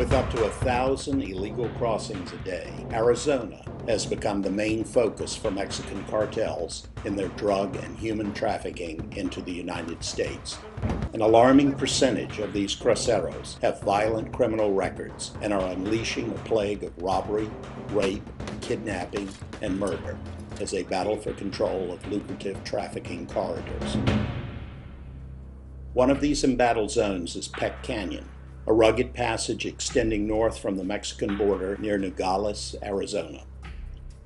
With up to 1,000 illegal crossings a day, Arizona has become the main focus for Mexican cartels in their drug and human trafficking into the United States. An alarming percentage of these cruceros have violent criminal records and are unleashing a plague of robbery, rape, kidnapping, and murder as they battle for control of lucrative trafficking corridors. One of these embattled zones is Peck Canyon, a rugged passage extending north from the Mexican border near Nogales, Arizona.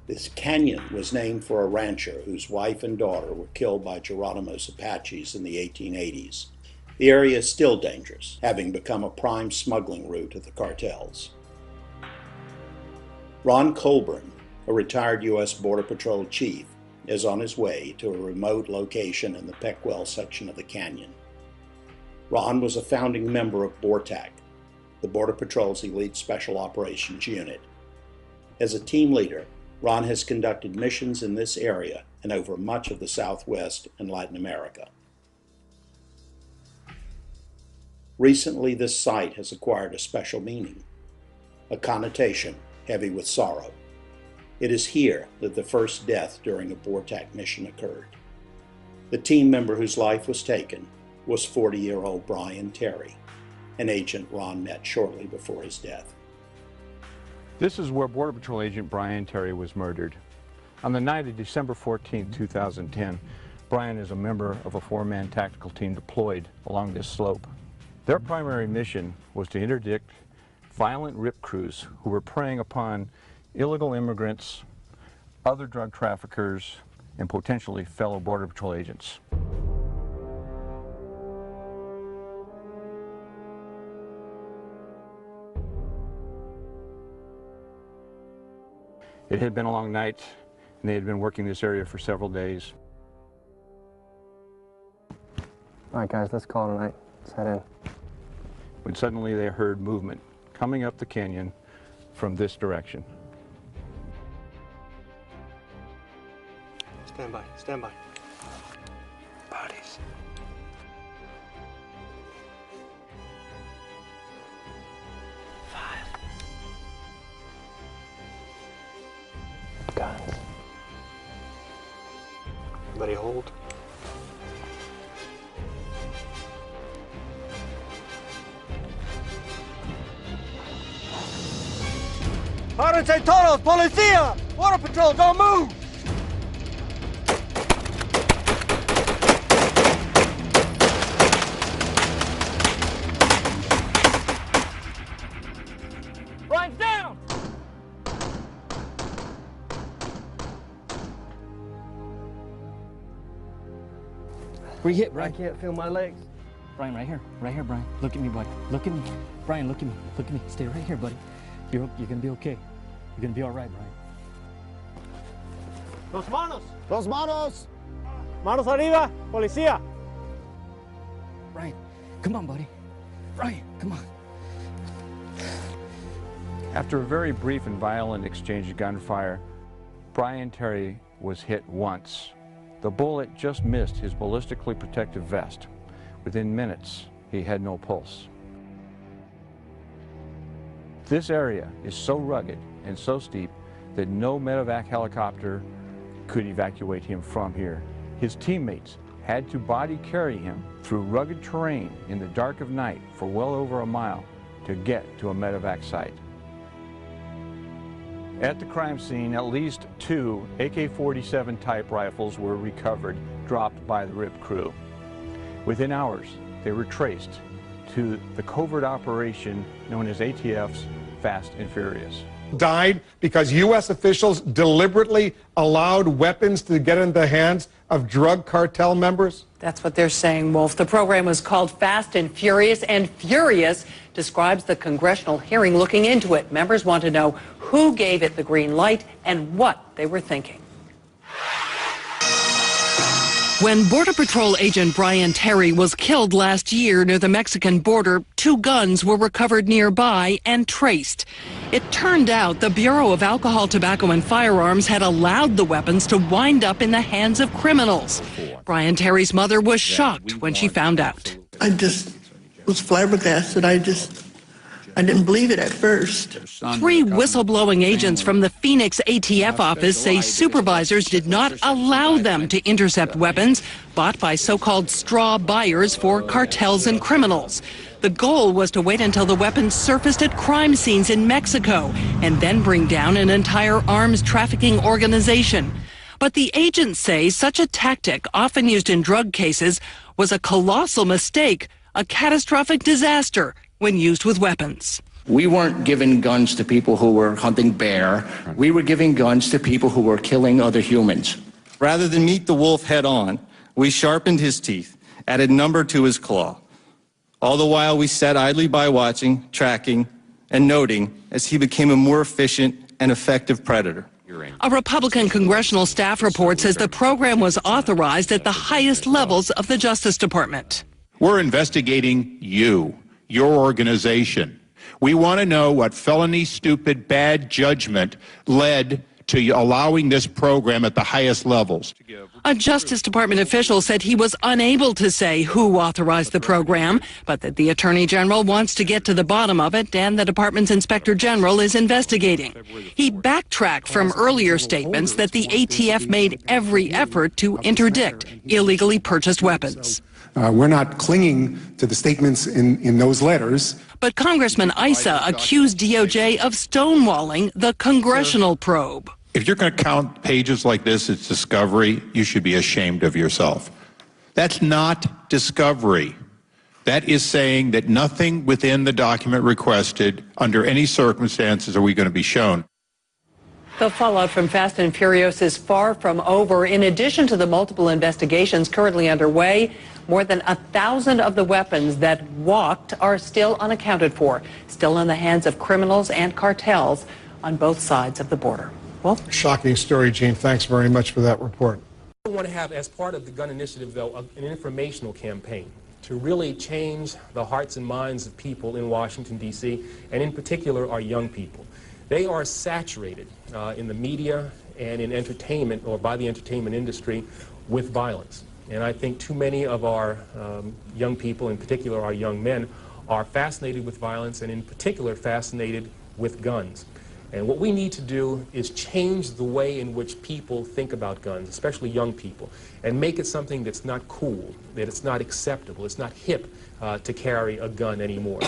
This canyon was named for a rancher whose wife and daughter were killed by Geronimo's Apaches in the 1880s. The area is still dangerous, having become a prime smuggling route of the cartels. Ron Colburn, a retired U.S. Border Patrol chief, is on his way to a remote location in the Peckwell section of the canyon. Ron was a founding member of BORTAC, the Border Patrol's elite special operations unit. As a team leader, Ron has conducted missions in this area and over much of the Southwest and Latin America. Recently, this site has acquired a special meaning, a connotation heavy with sorrow. It is here that the first death during a BORTAC mission occurred. The team member whose life was taken was 40-year-old Brian Terry, an agent Ron met shortly before his death. This is where Border Patrol agent Brian Terry was murdered. On the night of December 14, 2010, Brian is a member of a four-man tactical team deployed along this slope. Their primary mission was to interdict violent RIP crews who were preying upon illegal immigrants, other drug traffickers, and potentially fellow Border Patrol agents. It had been a long night, and they had been working this area for several days. All right, guys, let's call it a night. Let's head in. When suddenly they heard movement coming up the canyon from this direction. Stand by, stand by. Bodies. Guns. Everybody hold. Párense todos, policía! Border Patrol, don't move! Brian's down! Where you hit, Brian? I can't feel my legs. Brian, right here, Brian. Look at me, buddy. Look at me. Brian, look at me. Look at me. Stay right here, buddy. You're gonna be okay. You're gonna be all right, Brian. Dos manos! Dos manos! Manos arriba, policía! Brian, come on, buddy. Brian, come on. After a very brief and violent exchange of gunfire, Brian Terry was hit once. The bullet just missed his ballistically protective vest. Within minutes, he had no pulse. This area is so rugged and so steep that no medevac helicopter could evacuate him from here. His teammates had to body carry him through rugged terrain in the dark of night for well over a mile to get to a medevac site. At the crime scene, at least 2 AK-47 type rifles were recovered, dropped by the RIP crew. Within hours, they were traced to the covert operation known as ATF's Fast and Furious. Died because U.S. officials deliberately allowed weapons to get in the hands of drug cartel members? That's what they're saying, Wolf. The program was called Fast and Furious describes the congressional hearing looking into it. Members want to know who gave it the green light and what they were thinking. When Border Patrol agent Brian Terry was killed last year near the Mexican border, 2 guns were recovered nearby and traced. It turned out the Bureau of Alcohol, Tobacco and Firearms had allowed the weapons to wind up in the hands of criminals. Brian Terry's mother was shocked when she found out. I just was flabbergasted. I didn't believe it at first. 3 whistleblowing agents from the Phoenix ATF office say supervisors did not allow them to intercept weapons bought by so-called straw buyers for cartels and criminals. The goal was to wait until the weapons surfaced at crime scenes in Mexico and then bring down an entire arms trafficking organization. But the agents say such a tactic, often used in drug cases, was a colossal mistake, a catastrophic disaster when used with weapons. We weren't giving guns to people who were hunting bear. We were giving guns to people who were killing other humans. Rather than meet the wolf head on, we sharpened his teeth, added number to his claw. All the while we sat idly by watching, tracking, and noting as he became a more efficient and effective predator. A Republican congressional staff report says the program was authorized at the highest levels of the Justice Department. We're investigating you, your organization. We want to know what felony, stupid, bad judgment led to allowing this program at the highest levels. A Justice Department official said he was unable to say who authorized the program, but that the Attorney General wants to get to the bottom of it and the department's Inspector General is investigating. He backtracked from earlier statements that the ATF made every effort to interdict illegally purchased weapons. We're not clinging to the statements in those letters. But Congressman Issa accused DOJ of stonewalling the congressional probe. If you're going to count pages like this as discovery, you should be ashamed of yourself. That's not discovery. That is saying that nothing within the document requested under any circumstances are we going to be shown. The fallout from Fast and Furious is far from over. In addition to the multiple investigations currently underway, more than 1,000 of the weapons that walked are still unaccounted for, still in the hands of criminals and cartels on both sides of the border. Well, shocking story, Gene. Thanks very much for that report. I want to have, as part of the gun initiative, though, an informational campaign to really change the hearts and minds of people in Washington, D.C., and in particular our young people. They are saturated in the media and in entertainment, or by the entertainment industry, with violence. And I think too many of our young people, in particular our young men, are fascinated with violence and in particular fascinated with guns. And what we need to do is change the way in which people think about guns, especially young people, and make it something that's not cool, that it's not acceptable, it's not hip to carry a gun anymore.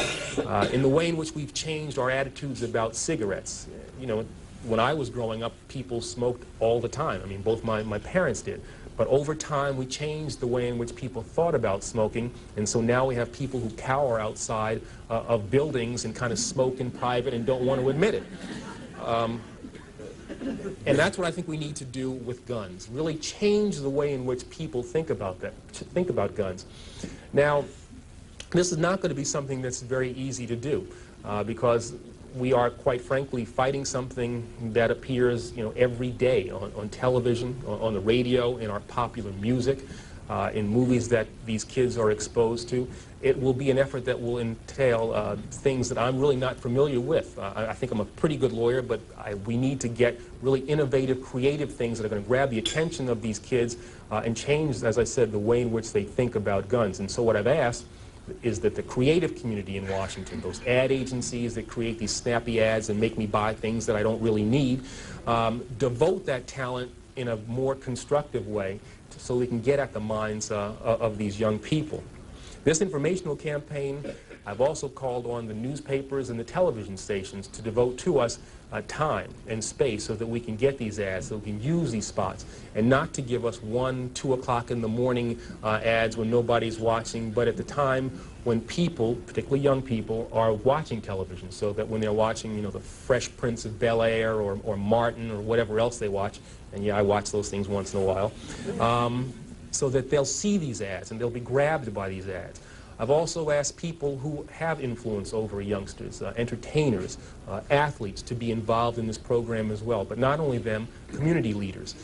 In the way in which we've changed our attitudes about cigarettes. You know, when I was growing up, people smoked all the time. I mean, both my parents did. But over time, we changed the way in which people thought about smoking, and so now we have people who cower outside of buildings and kind of smoke in private and don't want to admit it. And that's what I think we need to do with guns, really change the way in which people think about guns. Now, this is not going to be something that's very easy to do because we are, quite frankly, fighting something that appears, you know, every day on television, on the radio, in our popular music, in movies that these kids are exposed to. It will be an effort that will entail things that I'm really not familiar with. I think I'm a pretty good lawyer, but we need to get really innovative, creative things that are going to grab the attention of these kids and change, as I said, the way in which they think about guns. And so what I've asked is that the creative community in Washington, those ad agencies that create these snappy ads and make me buy things that I don't really need, devote that talent in a more constructive way so we can get at the minds of these young people. This informational campaign, I've also called on the newspapers and the television stations to devote to us time and space so that we can get these ads, so we can use these spots, and not to give us 1, 2 o'clock in the morning ads when nobody's watching, but at the time when people, particularly young people, are watching television, so that when they're watching, you know, the Fresh Prince of Bel-Air or Martin or whatever else they watch, and yeah, I watch those things once in a while, so that they'll see these ads and they'll be grabbed by these ads. I've also asked people who have influence over youngsters, entertainers, athletes, to be involved in this program as well. But not only them, community leaders,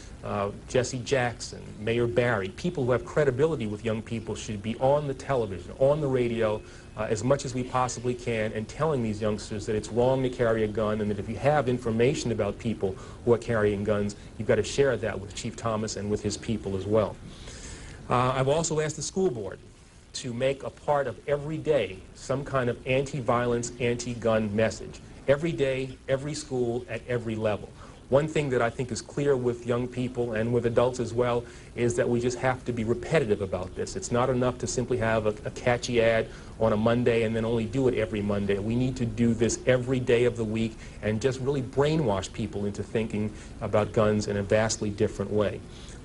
Jesse Jackson, Mayor Barry, people who have credibility with young people should be on the television, on the radio, as much as we possibly can, and telling these youngsters that it's wrong to carry a gun, and that if you have information about people who are carrying guns, you've got to share that with Chief Thomas and with his people as well. I've also asked the school board to make a part of every day some kind of anti-violence, anti-gun message. Every day, every school, at every level. One thing that I think is clear with young people and with adults as well is that we just have to be repetitive about this. It's not enough to simply have a catchy ad on a Monday and then only do it every Monday. We need to do this every day of the week and just really brainwash people into thinking about guns in a vastly different way.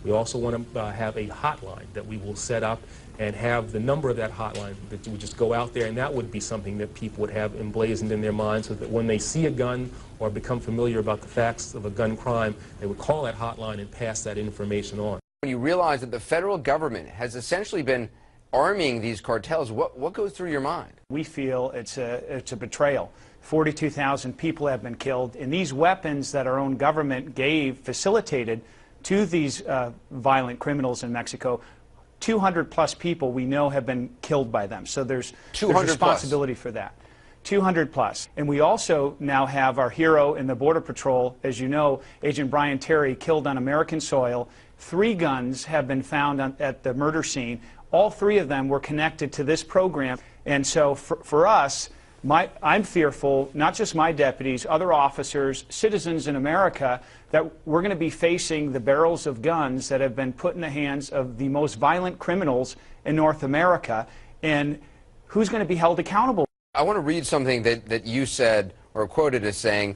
We also want to have a hotline that we will set up and have the number of that hotline that you would just go out there, and that would be something that people would have emblazoned in their minds so that when they see a gun or become familiar about the facts of a gun crime, they would call that hotline and pass that information on. When you realize that the federal government has essentially been arming these cartels, what goes through your mind? We feel it's a betrayal. 42,000 people have been killed, and these weapons that our own government facilitated to these violent criminals in Mexico, 200+ people we know have been killed by them. So there's responsibility for that. 200+. And we also now have our hero in the Border Patrol, as you know, Agent Brian Terry, killed on American soil. 3 guns have been found at the murder scene. All 3 of them were connected to this program. And so for us, I'm fearful, not just my deputies, other officers, citizens in America, that we're going to be facing the barrels of guns that have been put in the hands of the most violent criminals in North America, and who's going to be held accountable? I want to read something that you said, or quoted as saying,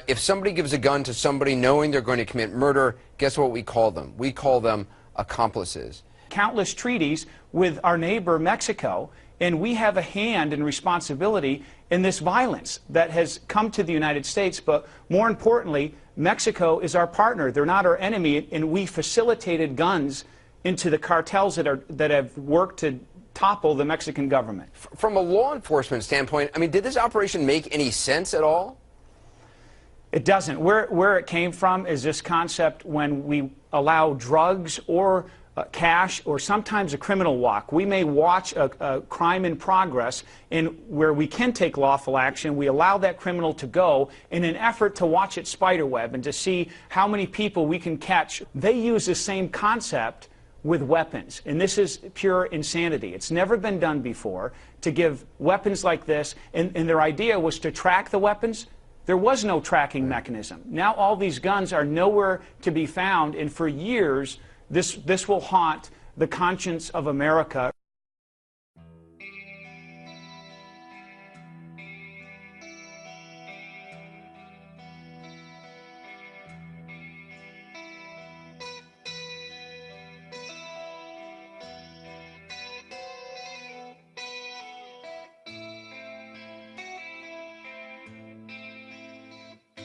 if somebody gives a gun to somebody knowing they're going to commit murder, guess what we call them? We call them accomplices. Countless treaties with our neighbor Mexico, and we have a hand and responsibility in this violence that has come to the United States, but more importantly, Mexico is our partner. They're not our enemy, and we facilitated guns into the cartels that have worked to topple the Mexican government. From a law enforcement standpoint, I mean, did this operation make any sense at all? It doesn't. Where it came from is this concept when we allow drugs or cash or sometimes a criminal walk. We may watch a crime in progress, and where we can take lawful action, we allow that criminal to go in an effort to watch its spiderweb and to see how many people we can catch. They use the same concept with weapons, and this is pure insanity. It's never been done before to give weapons like this, and their idea was to track the weapons. There was no tracking mechanism. Now all these guns are nowhere to be found, and for years this will haunt the conscience of America.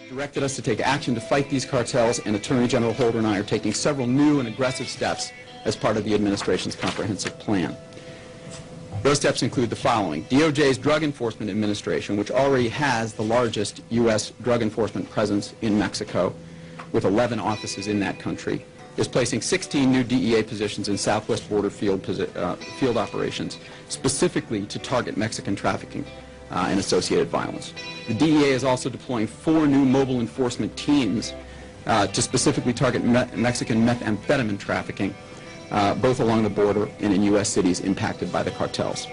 Directed us to take action to fight these cartels, and Attorney General Holder and I are taking several new and aggressive steps as part of the administration's comprehensive plan. Those steps include the following. DOJ's Drug Enforcement Administration, which already has the largest U.S. drug enforcement presence in Mexico, with 11 offices in that country, is placing 16 new DEA positions in Southwest Border field operations, specifically to target Mexican trafficking and associated violence. The DEA is also deploying 4 new mobile enforcement teams to specifically target Mexican methamphetamine trafficking, both along the border and in U.S. cities impacted by the cartels.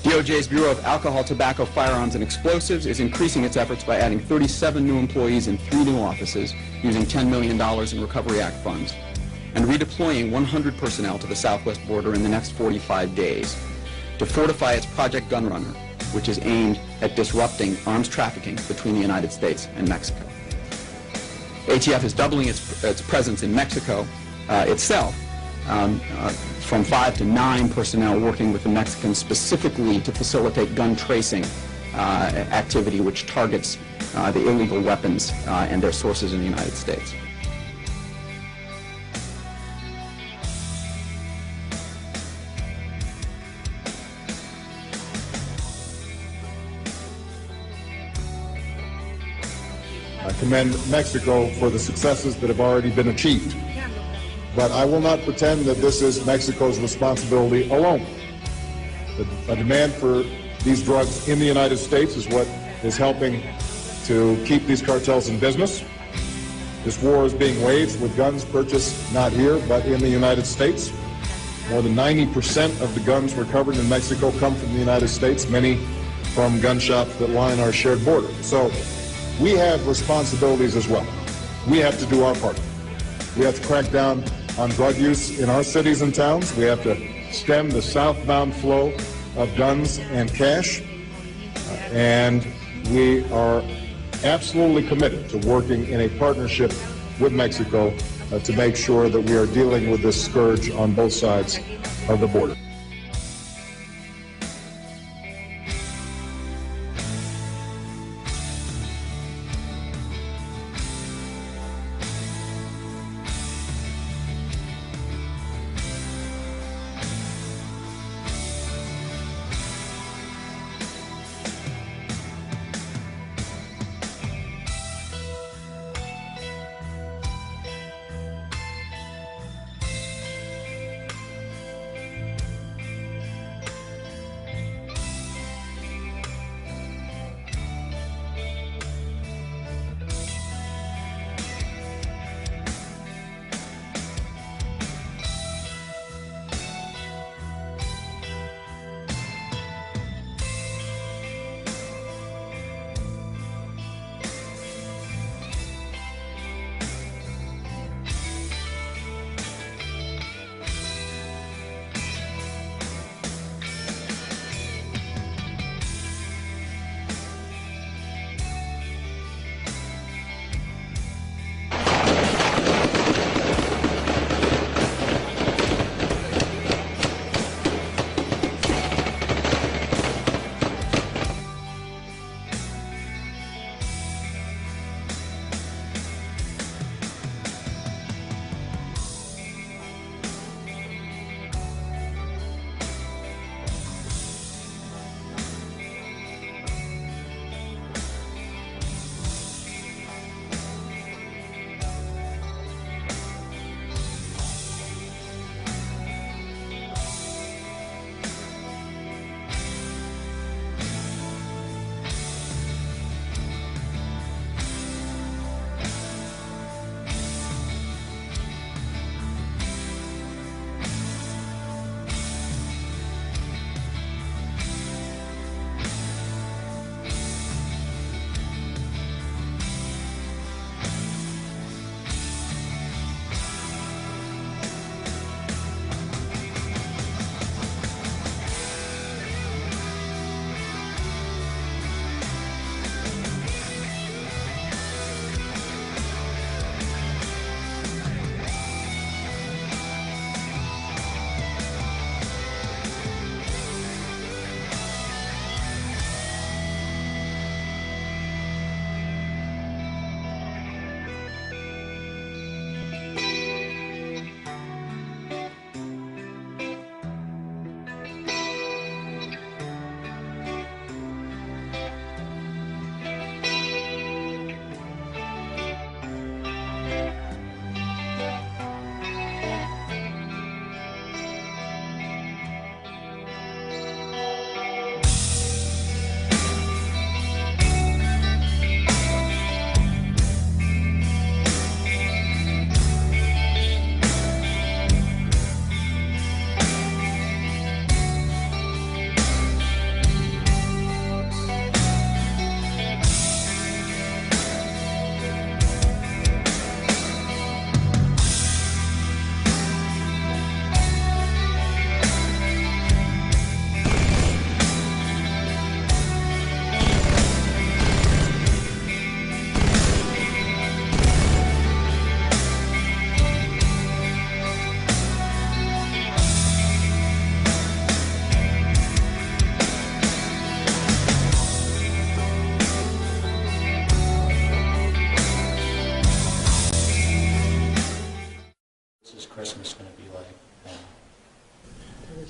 DOJ's Bureau of Alcohol, Tobacco, Firearms, and Explosives is increasing its efforts by adding 37 new employees in 3 new offices using $10 million in Recovery Act funds, and redeploying 100 personnel to the southwest border in the next 45 days to fortify its Project Gunrunner, which is aimed at disrupting arms trafficking between the United States and Mexico. ATF is doubling its presence in Mexico itself, from 5 to 9 personnel working with the Mexicans specifically to facilitate gun tracing activity which targets the illegal weapons and their sources in the United States. I commend Mexico for the successes that have already been achieved. But I will not pretend that this is Mexico's responsibility alone. A demand for these drugs in the United States is what is helping to keep these cartels in business. This war is being waged with guns purchased not here, but in the United States. More than 90% of the guns recovered in Mexico come from the United States, many from gun shops that line our shared border. So we have responsibilities as well. We have to do our part. We have to crack down on drug use in our cities and towns. We have to stem the southbound flow of guns and cash. And we are absolutely committed to working in a partnership with Mexico to make sure that we are dealing with this scourge on both sides of the border.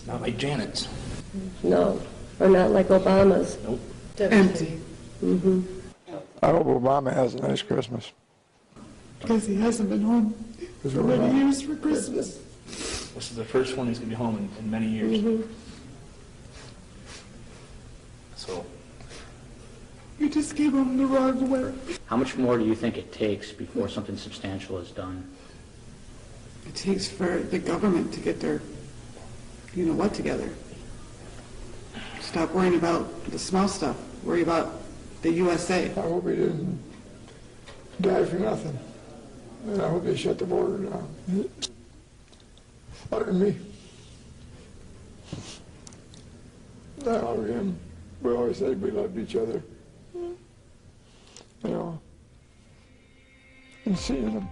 Not like Janet's. No, or not like Obama's. Nope. Empty. Mm-hmm. I hope Obama has a nice Christmas. Because he hasn't been home for many years for Christmas. This is the first one he's going to be home in many years. Mm-hmm. So. You just gave him the wrong way. How much more do you think it takes before something substantial is done? It takes for the government to get their you know what together. Stop worrying about the small stuff. Worry about the USA. I hope he didn't die for nothing. And I hope they shut the border down. Other than me. I love him. We always said we loved each other. You know. And seeing him.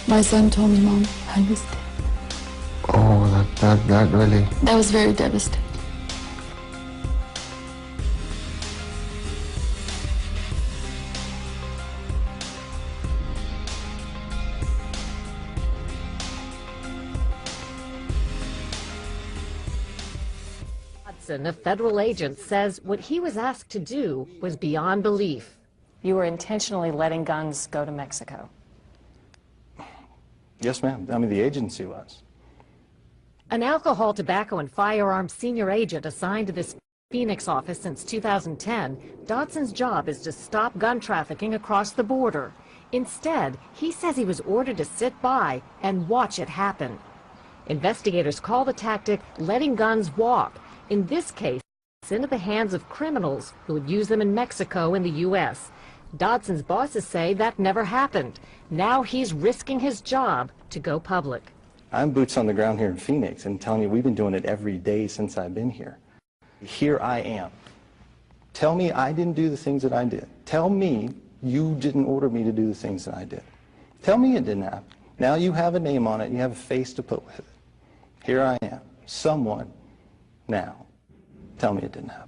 My son told me, Mom, I was dead. Oh, that really... That was very devastating. A federal agent, says what he was asked to do was beyond belief. You were intentionally letting guns go to Mexico. Yes, ma'am. I mean, the agency was. An alcohol, tobacco, and firearms senior agent assigned to this Phoenix office since 2010, Dodson's job is to stop gun trafficking across the border. Instead, he says he was ordered to sit by and watch it happen. Investigators call the tactic letting guns walk. In this case, into the hands of criminals who would use them in Mexico and the U.S. Dodson's bosses say that never happened. Now he's risking his job to go public. I'm boots on the ground here in Phoenix and telling you we've been doing it every day since I've been here. Here I am. Tell me I didn't do the things that I did. Tell me you didn't order me to do the things that I did. Tell me it didn't happen. Now you have a name on it, you have a face to put with it. Here I am. Someone now. Tell me it didn't happen.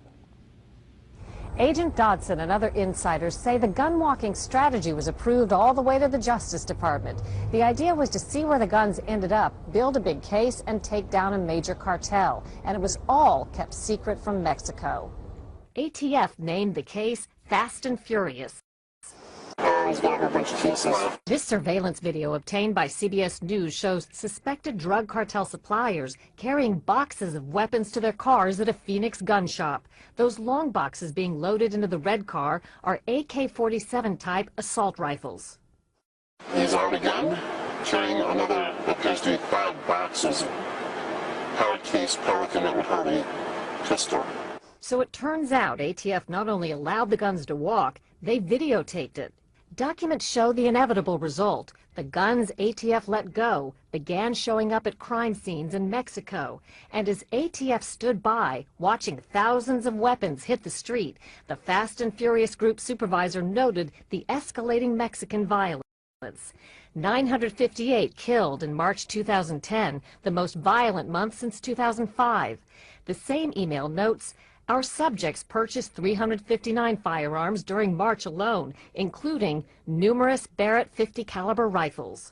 Agent Dodson and other insiders say the gun-walking strategy was approved all the way to the Justice Department. The idea was to see where the guns ended up, build a big case, and take down a major cartel. And it was all kept secret from Mexico. ATF named the case Fast and Furious. He's got a whole bunch of cases. This surveillance video obtained by CBS News shows suspected drug cartel suppliers carrying boxes of weapons to their cars at a Phoenix gun shop. Those long boxes being loaded into the red car are AK-47 type assault rifles. He's already gun carrying another, appears to be 5 boxes of hard case Pelican that would hold a pistol. So it turns out ATF not only allowed the guns to walk, they videotaped it. Documents show the inevitable result. The guns ATF let go began showing up at crime scenes in Mexico. And as ATF stood by, watching thousands of weapons hit the street, the Fast and Furious Group supervisor noted the escalating Mexican violence. 958 killed in March 2010, the most violent month since 2005. The same email notes, our subjects purchased 359 firearms during March alone, including numerous Barrett 50 caliber rifles.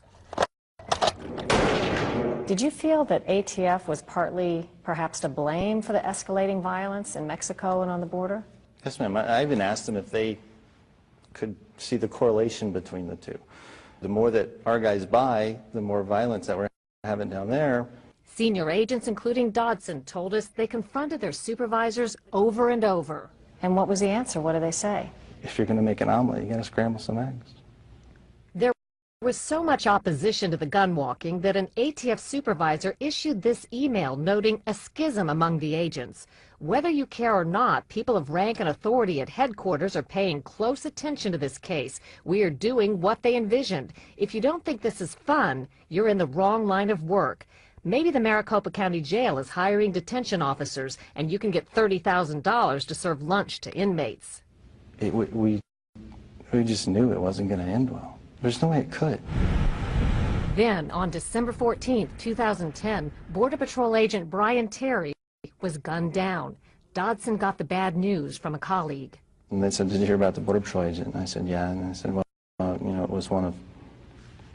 Did you feel that ATF was partly perhaps to blame for the escalating violence in Mexico and on the border? Yes, ma'am. I even asked them if they could see the correlation between the two. The more that our guys buy, the more violence that we're having down there. Senior agents, including Dodson, told us they confronted their supervisors over and over. And what was the answer? What did they say? If you're going to make an omelet, you got to scramble some eggs. There was so much opposition to the gun walking that an ATF supervisor issued this email noting a schism among the agents. Whether you care or not, people of rank and authority at headquarters are paying close attention to this case. We are doing what they envisioned. If you don't think this is fun, you're in the wrong line of work. Maybe the Maricopa County Jail is hiring detention officers, and you can get $30,000 to serve lunch to inmates. We just knew it wasn't going to end well. There's no way it could. Then, on December 14, 2010, Border Patrol agent Brian Terry was gunned down. Dodson got the bad news from a colleague. And they said, did you hear about the Border Patrol agent? And I said, yeah. And I said, well, you know, it was one of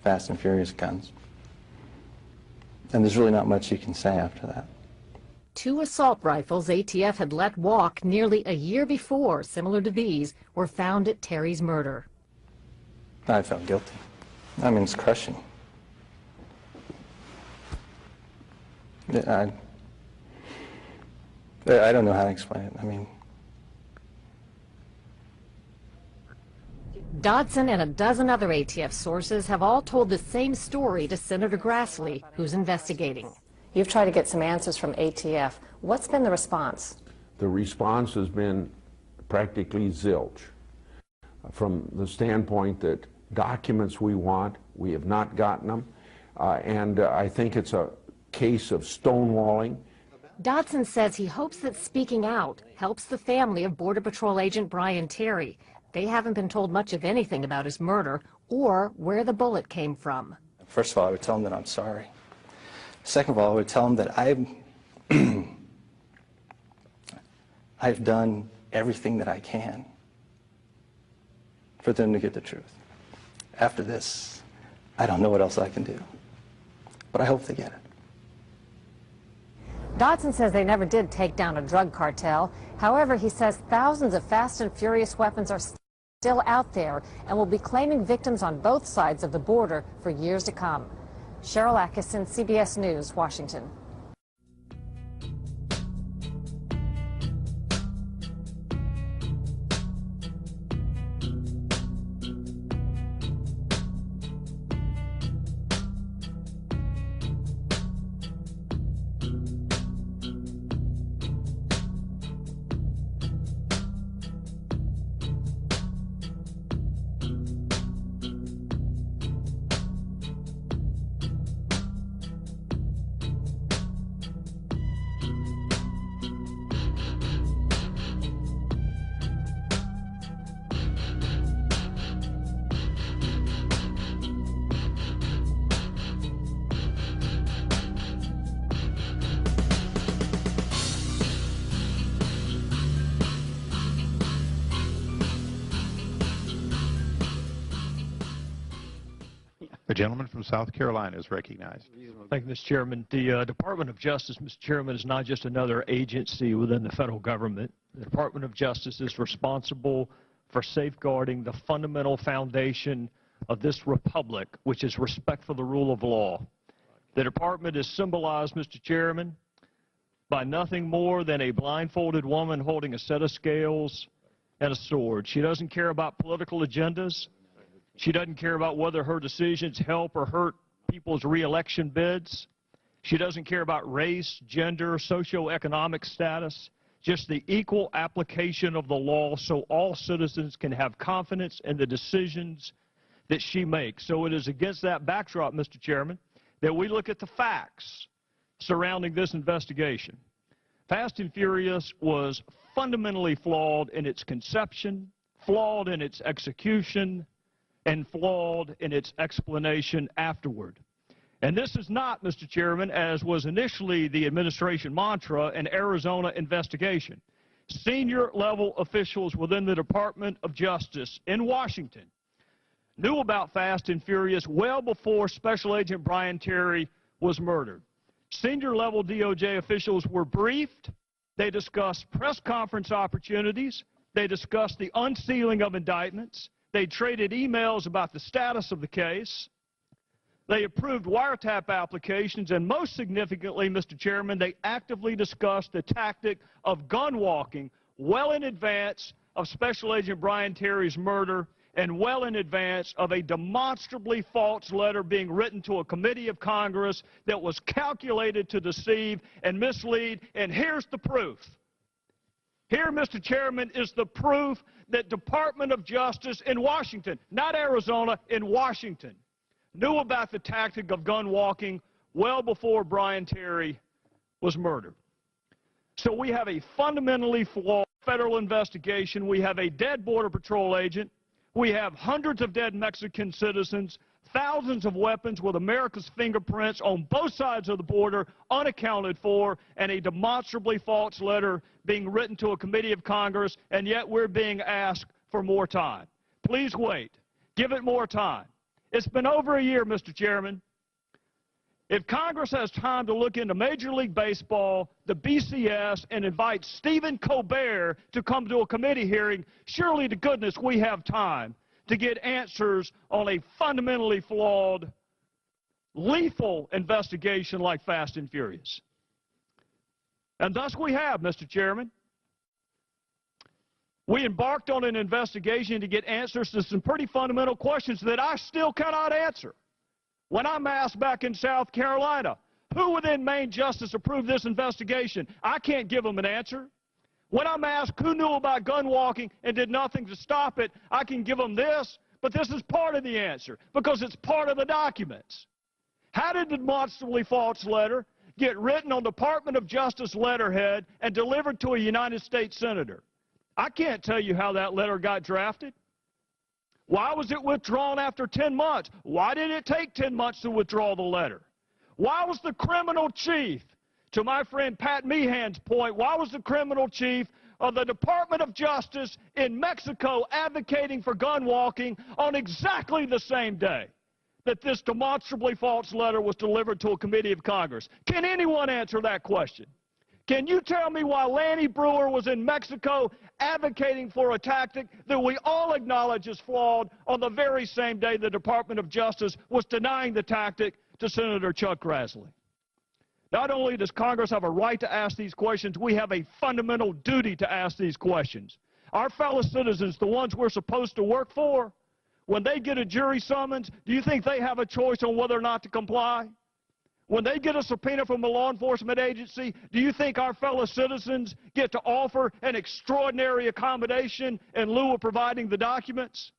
Fast and Furious guns. And there's really not much you can say after that. 2 assault rifles ATF had let walk nearly a year before, similar to these, were found at Terry's murder. I felt guilty. I mean, it's crushing. I don't know how to explain it. I mean, Dodson and a dozen other ATF sources have all told the same story to Senator Grassley, who's investigating. You've tried to get some answers from ATF. What's been the response? The response has been practically zilch. From the standpoint that documents we want, we have not gotten them, and I think it's a case of stonewalling. Dodson says he hopes that speaking out helps the family of Border Patrol agent Brian Terry. They haven't been told much of anything about his murder or where the bullet came from. first of all, I would tell them that I'm sorry. Second of all, I would tell them that I've done everything that I can for them to get the truth. After this, I don't know what else I can do, but I hope they get it. Dodson says they never did take down a drug cartel. However, he says thousands of Fast and Furious weapons are still out there and will be claiming victims on both sides of the border for years to come. Cheryl Atkinson, CBS News, Washington. The gentleman from South Carolina is recognized. Thank you, Mr. Chairman. The Department of Justice, Mr. Chairman, is not just another agency within the federal government. The Department of Justice is responsible for safeguarding the fundamental foundation of this republic, which is respect for the rule of law. The department is symbolized, Mr. Chairman, by nothing more than a blindfolded woman holding a set of scales and a sword. She doesn't care about political agendas. She doesn't care about whether her decisions help or hurt people's re-election bids. She doesn't care about race, gender, socioeconomic status, just the equal application of the law so all citizens can have confidence in the decisions that she makes. So it is against that backdrop, Mr. Chairman, that we look at the facts surrounding this investigation. Fast and Furious was fundamentally flawed in its conception, flawed in its execution, and flawed in its explanation afterward. And this is not, Mr. Chairman, as was initially the administration mantra, an Arizona investigation. Senior level officials within the Department of Justice in Washington knew about Fast and Furious well before Special Agent Brian Terry was murdered. Senior level DOJ officials were briefed. They discussed press conference opportunities. They discussed the unsealing of indictments. They traded emails about the status of the case. They approved wiretap applications, and most significantly, Mr. Chairman, they actively discussed the tactic of gun walking well in advance of Special Agent Brian Terry's murder and well in advance of a demonstrably false letter being written to a committee of Congress that was calculated to deceive and mislead. And here's the proof. Here, Mr. Chairman, is the proof that Department of Justice in Washington, not Arizona, in Washington, knew about the tactic of gun walking well before Brian Terry was murdered. So we have a fundamentally flawed federal investigation. We have a dead Border Patrol agent. We have hundreds of dead Mexican citizens, thousands of weapons with America's fingerprints on both sides of the border unaccounted for, and a demonstrably false letter being written to a committee of Congress, and yet we're being asked for more time. Please wait. Give it more time. It's been over a year, Mr. Chairman. If Congress has time to look into Major League Baseball, the BCS, and invite Stephen Colbert to come to a committee hearing, surely to goodness we have time to get answers on a fundamentally flawed, lethal investigation like Fast and Furious. And thus we have, Mr. Chairman. We embarked on an investigation to get answers to some pretty fundamental questions that I still cannot answer. When I'm asked back in South Carolina, who within Maine Justice approved this investigation, I can't give them an answer. When I'm asked who knew about gun walking and did nothing to stop it, I can give them this, but this is part of the answer because it's part of the documents. How did the demonstrably false letter get written on Department of Justice letterhead and delivered to a United States senator? I can't tell you how that letter got drafted. Why was it withdrawn after 10 months? Why did it take 10 months to withdraw the letter? Why was the criminal chief, to my friend Pat Meehan's point, why was the criminal chief of the Department of Justice in Mexico advocating for gun walking on exactly the same day that this demonstrably false letter was delivered to a committee of Congress? Can anyone answer that question? Can you tell me why Lanny Breuer was in Mexico advocating for a tactic that we all acknowledge is flawed on the very same day the Department of Justice was denying the tactic to Senator Chuck Grassley? Not only does Congress have a right to ask these questions, we have a fundamental duty to ask these questions. Our fellow citizens, the ones we're supposed to work for, when they get a jury summons, do you think they have a choice on whether or not to comply? When they get a subpoena from a law enforcement agency, do you think our fellow citizens get to offer an extraordinary accommodation in lieu of providing the documents?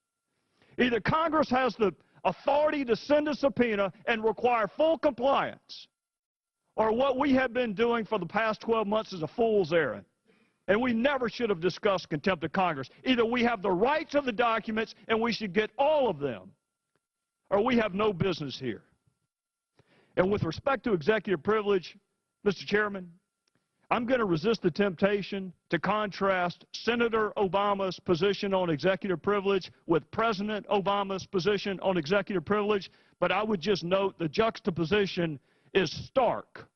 Either Congress has the authority to send a subpoena and require full compliance, or what we have been doing for the past 12 months is a fool's errand. And we never should have discussed contempt of Congress. Either we have the rights of the documents and we should get all of them, or we have no business here. And with respect to executive privilege, Mr. Chairman, I'm going to resist the temptation to contrast Senator Obama's position on executive privilege with President Obama's position on executive privilege, but I would just note the juxtaposition is stark.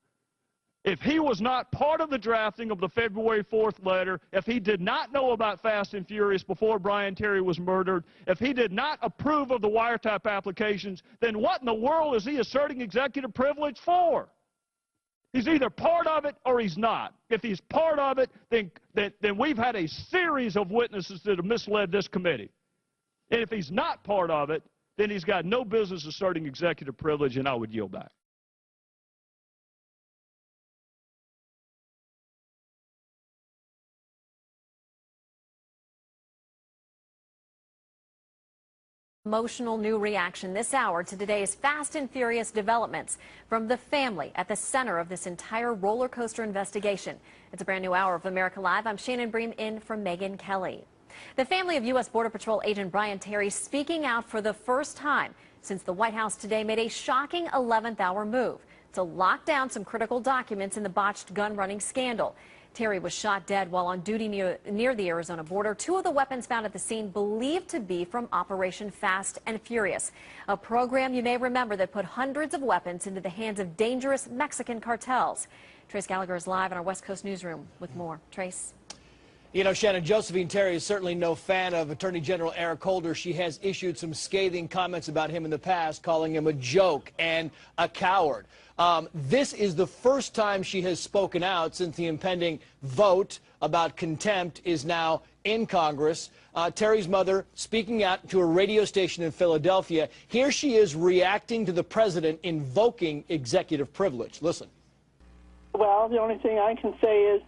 If he was not part of the drafting of the February 4th letter, if he did not know about Fast and Furious before Brian Terry was murdered, if he did not approve of the wiretap applications, then what in the world is he asserting executive privilege for? He's either part of it or he's not. If he's part of it, then we've had a series of witnesses that have misled this committee. And if he's not part of it, then he's got no business asserting executive privilege, and I would yield back. Emotional new reaction this hour to today's Fast and Furious developments from the family at the center of this entire roller coaster investigation. It's a brand new hour of America Live. I'm Shannon Bream in for Megyn Kelly. The family of U.S. Border Patrol agent Brian Terry speaking out for the first time since the White House today made a shocking 11th hour move to lock down some critical documents in the botched gun running scandal. Terry was shot dead while on duty near the Arizona border. Two of the weapons found at the scene believed to be from Operation Fast and Furious, a program you may remember that put hundreds of weapons into the hands of dangerous Mexican cartels. Trace Gallagher is live in our West Coast newsroom with more. Trace. You know, Shannon, Josephine Terry is certainly no fan of Attorney General Eric Holder. She has issued some scathing comments about him in the past, calling him a joke and a coward. This is the first time she has spoken out since the impending vote about contempt is now in Congress. Terry's mother speaking out to a radio station in Philadelphia. Here she is reacting to the president invoking executive privilege. Listen. Well, the only thing I can say is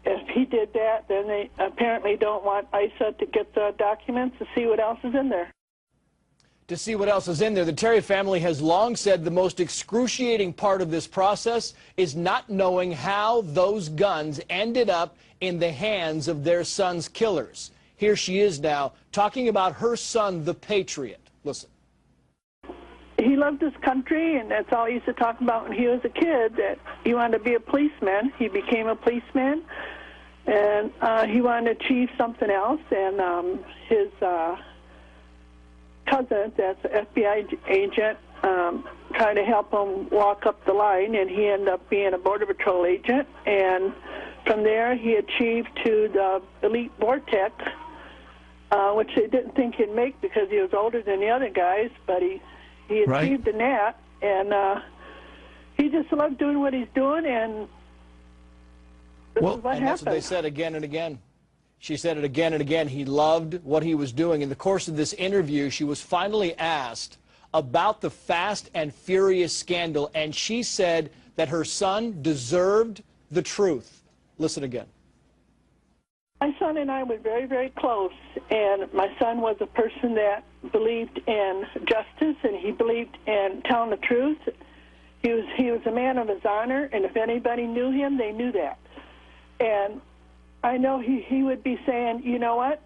if he did that, then they apparently don't want ISA to get the documents to see what else is in there. To see what else is in there. The Terry family has long said the most excruciating part of this process is not knowing how those guns ended up in the hands of their son's killers. Here she is now talking about her son, the Patriot. Listen. loved his country, and that's all he used to talk about when he was a kid, that he wanted to be a policeman. He became a policeman, and he wanted to achieve something else, and his cousin, that's an FBI agent, tried to help him walk up the line, and he ended up being a Border Patrol agent, and from there he achieved to the elite Vortex, which they didn't think he'd make because he was older than the other guys, but he achieved in that, and he just loved doing what he's doing, and this is what happened. That's what they said again and again. She said it again and again. He loved what he was doing. In the course of this interview, she was finally asked about the Fast and Furious scandal, and she said that her son deserved the truth. Listen again. My son and I were very, very close, and my son was a person that believed in justice, and he believed in telling the truth. He was a man of his honor, and if anybody knew him, they knew that. And I know he would be saying, you know what,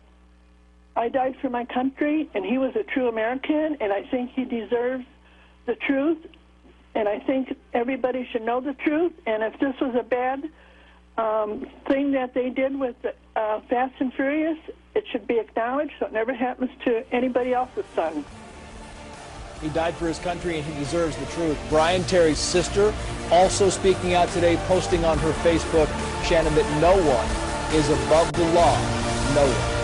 I died for my country, and he was a true American, and I think he deserves the truth, and I think everybody should know the truth, and if this was a bad thing that they did with Fast and Furious, it should be acknowledged so it never happens to anybody else's son. He died for his country, and he deserves the truth. Brian Terry's sister also speaking out today, posting on her Facebook, Shannon, that no one is above the law. No one.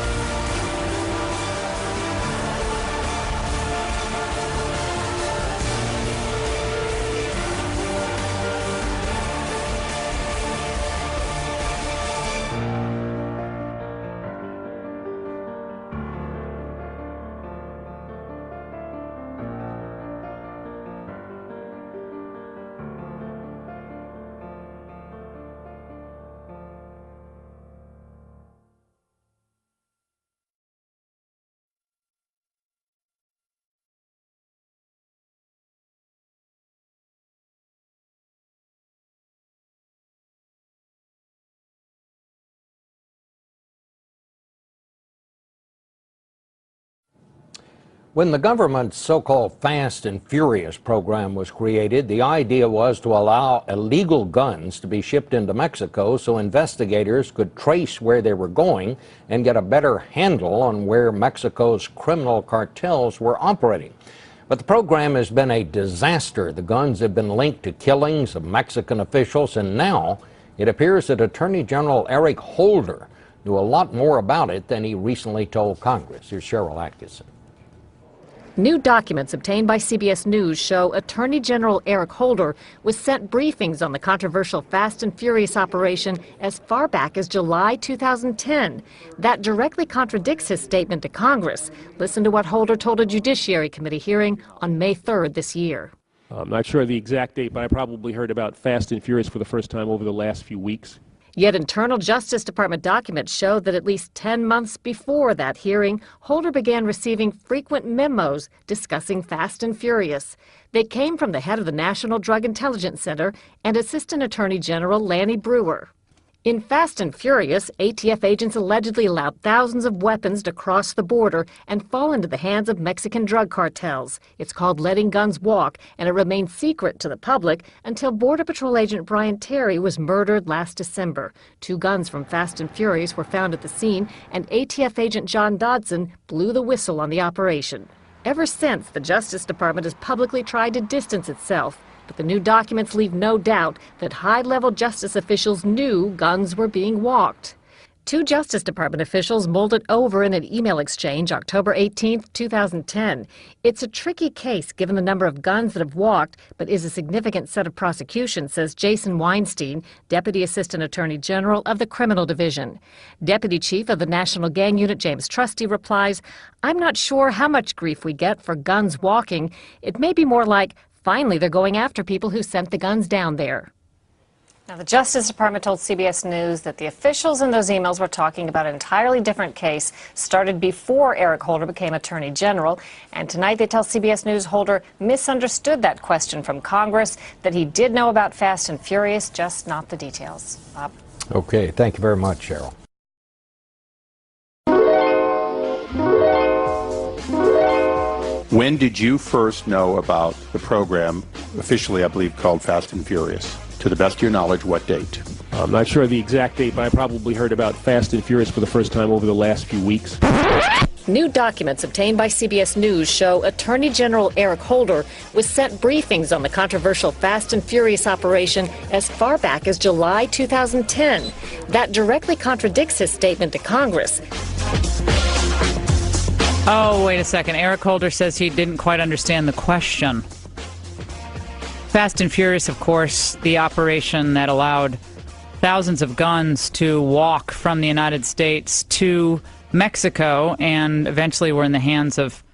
When the government's so-called Fast and Furious program was created, the idea was to allow illegal guns to be shipped into Mexico so investigators could trace where they were going and get a better handle on where Mexico's criminal cartels were operating. But the program has been a disaster. The guns have been linked to killings of Mexican officials, and now it appears that Attorney General Eric Holder knew a lot more about it than he recently told Congress. Here's Cheryl Atkinson. New documents obtained by CBS News show Attorney General Eric Holder was sent briefings on the controversial Fast and Furious operation as far back as July 2010. That directly contradicts his statement to Congress. Listen to what Holder told a Judiciary Committee hearing on May 3rd this year. I'm not sure of the exact date, but I probably heard about Fast and Furious for the first time over the last few weeks. Yet internal Justice Department documents show that at least 10 months before that hearing, Holder began receiving frequent memos discussing Fast and Furious. They came from the head of the National Drug Intelligence Center and Assistant Attorney General Lanny Brewer. In Fast and Furious, ATF agents allegedly allowed thousands of weapons to cross the border and fall into the hands of Mexican drug cartels. It's called Letting Guns Walk, and it remained secret to the public until Border Patrol agent Brian Terry was murdered last December. 2 guns from Fast and Furious were found at the scene, and ATF agent John Dodson blew the whistle on the operation. Ever since, the Justice Department has publicly tried to distance itself. But the new documents leave no doubt that high-level justice officials knew guns were being walked. 2 Justice Department officials mulled it over in an email exchange October 18, 2010. It's a tricky case given the number of guns that have walked, but is a significant set of prosecution, says Jason Weinstein, Deputy Assistant Attorney General of the Criminal Division. Deputy Chief of the National Gang Unit James Trusty replies, "I'm not sure how much grief we get for guns walking. It may be more like, finally, they're going after people who sent the guns down there." Now, the Justice Department told CBS News that the officials in those emails were talking about an entirely different case started before Eric Holder became Attorney General. And tonight they tell CBS News Holder misunderstood that question from Congress, that he did know about Fast and Furious, just not the details. Bob? Okay, thank you very much, Cheryl. When did you first know about the program, officially I believe called Fast and Furious? To the best of your knowledge, what date? I'm not sure the exact date, but I probably heard about Fast and Furious for the first time over the last few weeks. New documents obtained by CBS News show Attorney General Eric Holder was sent briefings on the controversial Fast and Furious operation as far back as July 2010. That directly contradicts his statement to Congress. Oh, wait a second. Eric Holder says he didn't quite understand the question. Fast and Furious, of course, the operation that allowed thousands of guns to walk from the United States to Mexico and eventually were in the hands of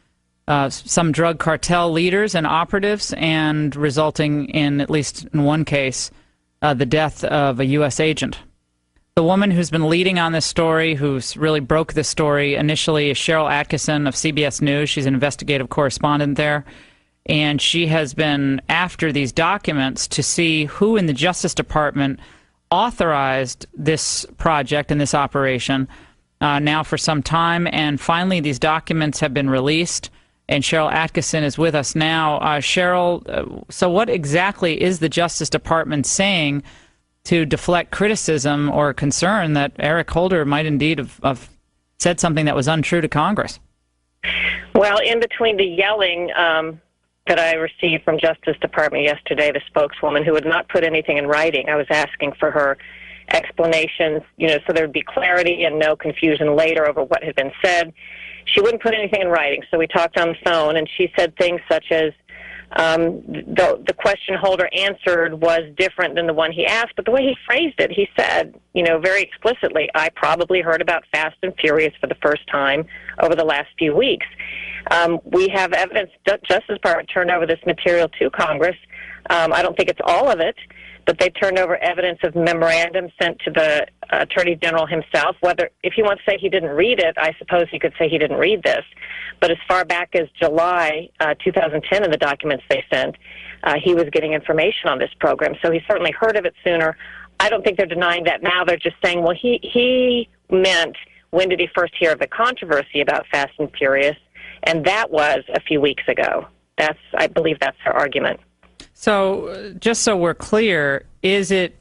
some drug cartel leaders and operatives, and resulting in, at least in one case, the death of a U.S. agent. The woman who's been leading on this story, who's really broke this story initially, is Cheryl Atkinson of CBS News. She's an investigative correspondent there. And she has been after these documents to see who in the Justice Department authorized this project and this operation now for some time. And finally, these documents have been released. And Cheryl Atkinson is with us now. Cheryl, so what exactly is the Justice Department saying to deflect criticism or concern that Eric Holder might indeed have said something that was untrue to Congress? Well, in between the yelling that I received from Justice Department yesterday, the spokeswoman who had not put anything in writing, I was asking for her explanations, so there would be clarity and no confusion later over what had been said. She wouldn't put anything in writing, so we talked on the phone, and she said things such as, the question Holder answered was different than the one he asked, but the way he phrased it, he said, very explicitly, I probably heard about Fast and Furious for the first time over the last few weeks. We have evidence that Justice Department turned over this material to Congress. I don't think it's all of it, but they turned over evidence of memorandums sent to the Attorney General himself. If he wants to say he didn't read it, I suppose he could say he didn't read this. But as far back as July 2010 in the documents they sent, he was getting information on this program. So he certainly heard of it sooner. I don't think they're denying that now. They're just saying, well, he meant, when did he first hear of the controversy about Fast and Furious? And that was a few weeks ago. I believe that's their argument. So, just so we're clear, is it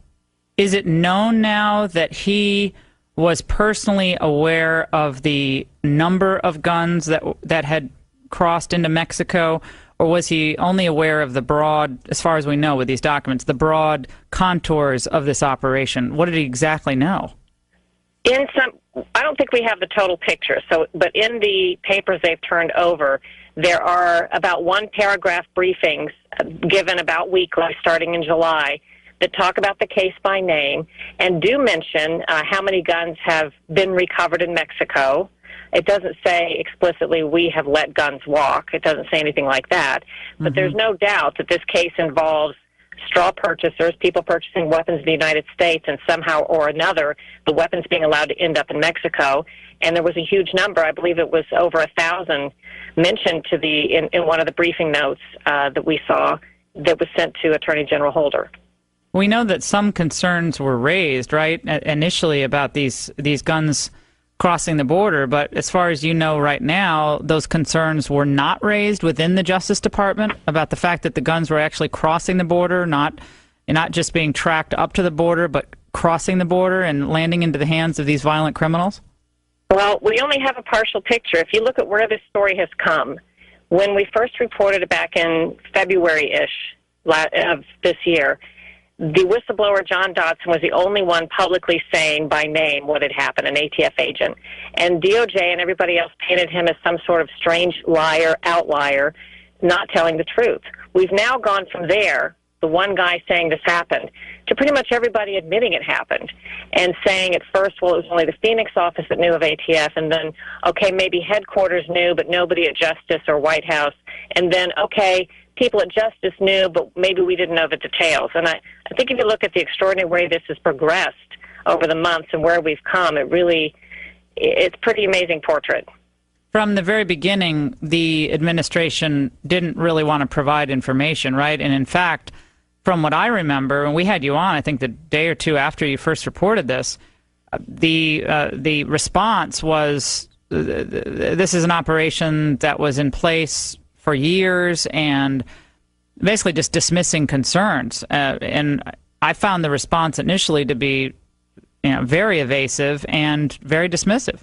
known now that he was personally aware of the number of guns that had crossed into Mexico, or was he only aware of the broad, as far as we know with these documents, the broad contours of this operation? What did he exactly know? I don't think we have the total picture. But in the papers they've turned over, there are about one paragraph briefings given about weekly starting in July that talk about the case by name and do mention how many guns have been recovered in Mexico. It doesn't say explicitly we have let guns walk. It doesn't say anything like that. But there's no doubt that this case involves straw purchasers, people purchasing weapons in the United States, and somehow or another the weapons being allowed to end up in Mexico. And there was a huge number, I believe it was over 1,000, mentioned to in one of the briefing notes that we saw that was sent to Attorney General Holder. We know that some concerns were raised, right, initially about these guns crossing the border, but as far as you know right now, those concerns were not raised within the Justice Department about the fact that the guns were actually crossing the border, not just being tracked up to the border, but crossing the border and landing into the hands of these violent criminals? Well, we only have a partial picture. If you look at where this story has come, when we first reported it back in February-ish of this year, the whistleblower, John Dodson, was the only one publicly saying by name what had happened, an ATF agent. And DOJ and everybody else painted him as some sort of strange liar, outlier, not telling the truth. We've now gone from there, the one guy saying this happened, to pretty much everybody admitting it happened and saying at first, well, it was only the Phoenix office that knew of ATF, and then, okay, maybe headquarters knew, but nobody at Justice or White House, and then, okay, people at Justice knew, but maybe we didn't know the details. And I think if you look at the extraordinary way this has progressed over the months and where we've come, it's pretty amazing portrait. From the very beginning, the administration didn't really want to provide information, right? And in fact, from what I remember, and we had you on, I think the day or two after you first reported this, the response was, this is an operation that was in place for years and basically just dismissing concerns. And I found the response initially to be very evasive and very dismissive.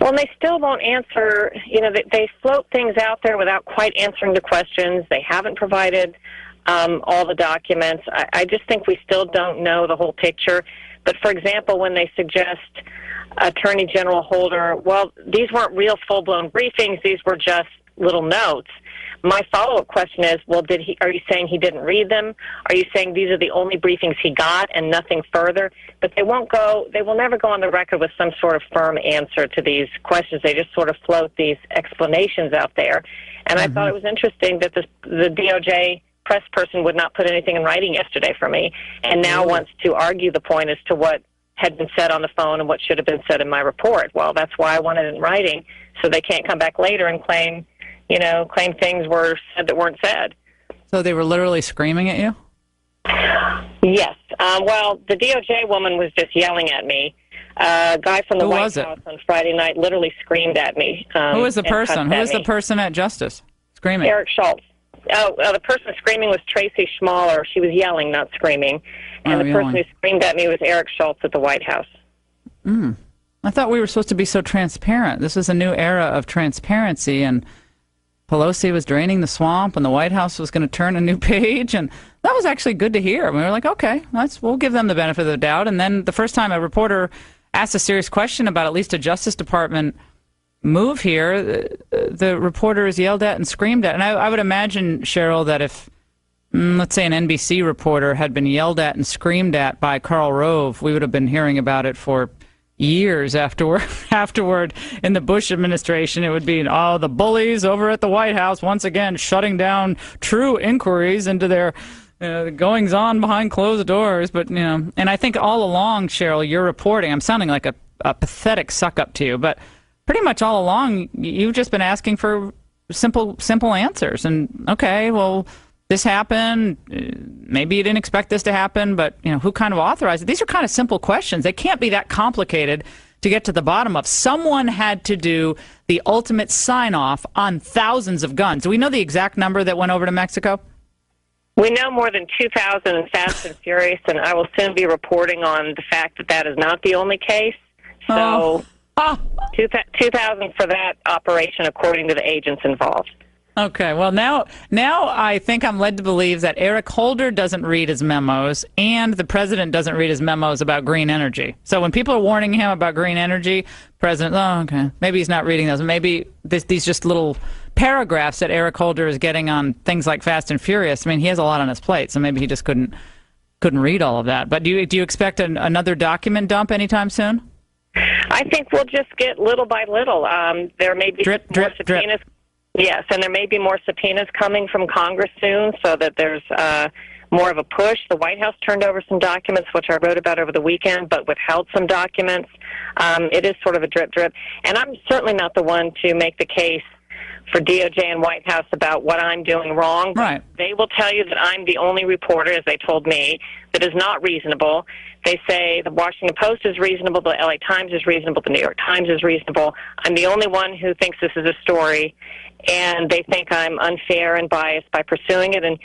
Well, and they still won't answer. They float things out there without quite answering the questions. They haven't provided all the documents. I just think we still don't know the whole picture. But, for example, when they suggest Attorney General Holder, well, these weren't real full-blown briefings. These were just little notes. My follow-up question is, well, are you saying he didn't read them? Are you saying these are the only briefings he got and nothing further? But they will never go on the record with some sort of firm answer to these questions. They just sort of float these explanations out there. And I thought it was interesting that the DOJ press person would not put anything in writing yesterday for me, and now wants to argue the point as to what had been said on the phone and what should have been said in my report. Well, that's why I want it in writing, so they can't come back later and claim things were said that weren't said. So they were literally screaming at you? Yes. Well, the DOJ woman was just yelling at me. A guy from the White House on Friday night literally screamed at me. Who was the person? Who was the person at Justice screaming? Eric Schultz. The person screaming was Tracy Schmaler. She was yelling, not screaming. And the person who screamed at me was Eric Schultz at the White House. I thought we were supposed to be so transparent. This is a new era of transparency, and Pelosi was draining the swamp, and the White House was going to turn a new page, and that was actually good to hear. We were like, okay, we'll give them the benefit of the doubt. And then the first time a reporter asked a serious question about at least a Justice Department move here, the reporter is yelled at and screamed at. And I would imagine, Cheryl, that if, let's say, an NBC reporter had been yelled at and screamed at by Karl Rove, we would have been hearing about it for years afterward in the Bush administration. It would be, the bullies over at the White House once again shutting down true inquiries into their goings-on behind closed doors. But, and I think all along, Cheryl, you're reporting, I'm sounding like a pathetic suck-up to you, but pretty much all along, you've just been asking for simple answers. And, okay, well, this happened. Maybe you didn't expect this to happen, but, who kind of authorized it? These are kind of simple questions. They can't be that complicated to get to the bottom of. Someone had to do the ultimate sign-off on thousands of guns. Do we know the exact number that went over to Mexico? We know more than 2,000 in Fast and Furious, and I will soon be reporting on the fact that is not the only case. So... 2,000 for that operation, according to the agents involved. Okay, well, now I think I'm led to believe that Eric Holder doesn't read his memos and the president doesn't read his memos about green energy. So when people are warning him about green energy, president, okay, maybe he's not reading those. Maybe these just little paragraphs that Eric Holder is getting on things like Fast and Furious. I mean, he has a lot on his plate, so maybe he just couldn't read all of that. But do you expect another document dump anytime soon? I think we'll just get little by little. There may be more subpoenas. Yes, and there may be more subpoenas coming from Congress soon, so that there's more of a push. The White House turned over some documents, which I wrote about over the weekend, but withheld some documents. It is sort of a drip. And I'm certainly not the one to make the case for DOJ and White House about what I'm doing wrong. Right. They will tell you that I'm the only reporter, as they told me, that is not reasonable. They say the Washington Post is reasonable, the LA Times is reasonable, the New York Times is reasonable. I'm the only one who thinks this is a story, and they think I'm unfair and biased by pursuing it. And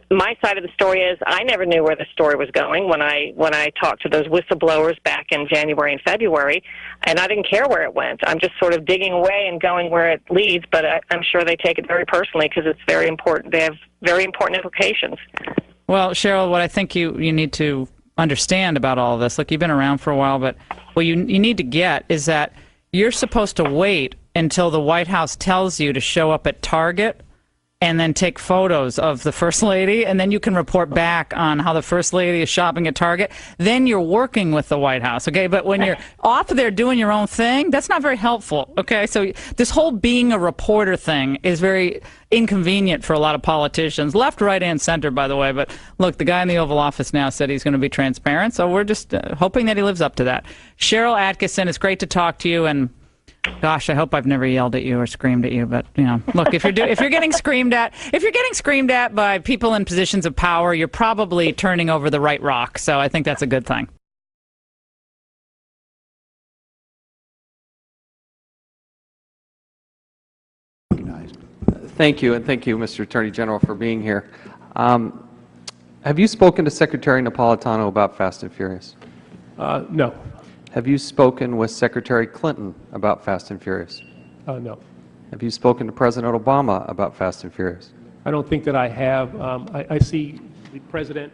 my side of the story is I never knew where the story was going when I talked to those whistleblowers back in January and February, and I didn't care where it went. I'm just sort of digging away and going where it leads, but I'm sure they take it very personally because it's very important. They have very important implications. Well, Cheryl, what I think you need to understand about all of this, look, you've been around for a while, but what you need to get is that you're supposed to wait until the White House tells you to show up at Target and then take photos of the First Lady, and then you can report back on how the First Lady is shopping at Target. Then you're working with the White House, okay? But when you're off there doing your own thing, that's not very helpful, okay? So this whole being a reporter thing is very inconvenient for a lot of politicians, left, right, and center, by the way. But look, the guy in the Oval Office now said he's going to be transparent, so we're just hoping that he lives up to that. Cheryl Attkisson, it's great to talk to you, and gosh, I hope I've never yelled at you or screamed at you. But look, if you're getting screamed at by people in positions of power, you're probably turning over the right rock. So I think that's a good thing. Thank you, and thank you, Mr. Attorney General, for being here. Have you spoken to Secretary Napolitano about Fast and Furious? No. Have you spoken with Secretary Clinton about Fast and Furious? No. Have you spoken to President Obama about Fast and Furious? I don't think that I have. I see the President.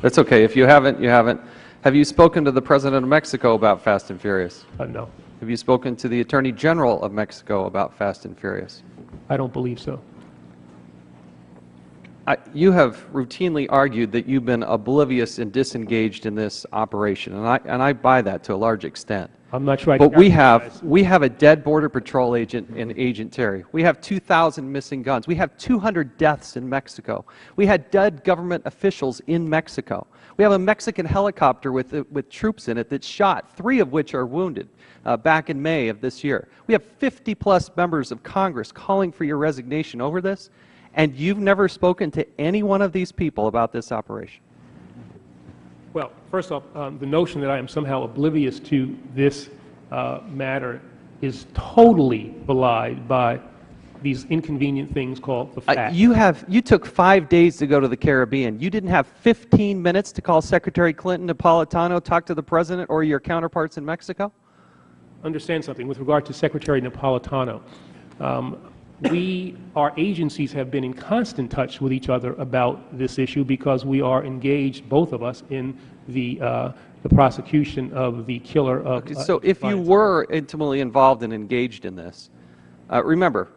That's okay. If you haven't, you haven't. Have you spoken to the President of Mexico about Fast and Furious? No. Have you spoken to the Attorney General of Mexico about Fast and Furious? I don't believe so. You have routinely argued that you've been oblivious and disengaged in this operation, and I buy that to a large extent. I'm not sure I But we have a dead Border Patrol agent in Agent Terry. We have 2,000 missing guns. We have 200 deaths in Mexico. We had dead government officials in Mexico. We have a Mexican helicopter with troops in it that shot, 3 of which are wounded back in May of this year. We have 50-plus members of Congress calling for your resignation over this, and you've never spoken to any one of these people about this operation. Well, first off, the notion that I am somehow oblivious to this matter is totally belied by these inconvenient things called the facts. You took 5 days to go to the Caribbean. You didn't have 15 minutes to call Secretary Clinton, Napolitano, talk to the President or your counterparts in Mexico? Understand something with regard to Secretary Napolitano. Our agencies have been in constant touch with each other about this issue because we are engaged, both of us, in the prosecution of the killer of... So if you were intimately involved and engaged in this, remember,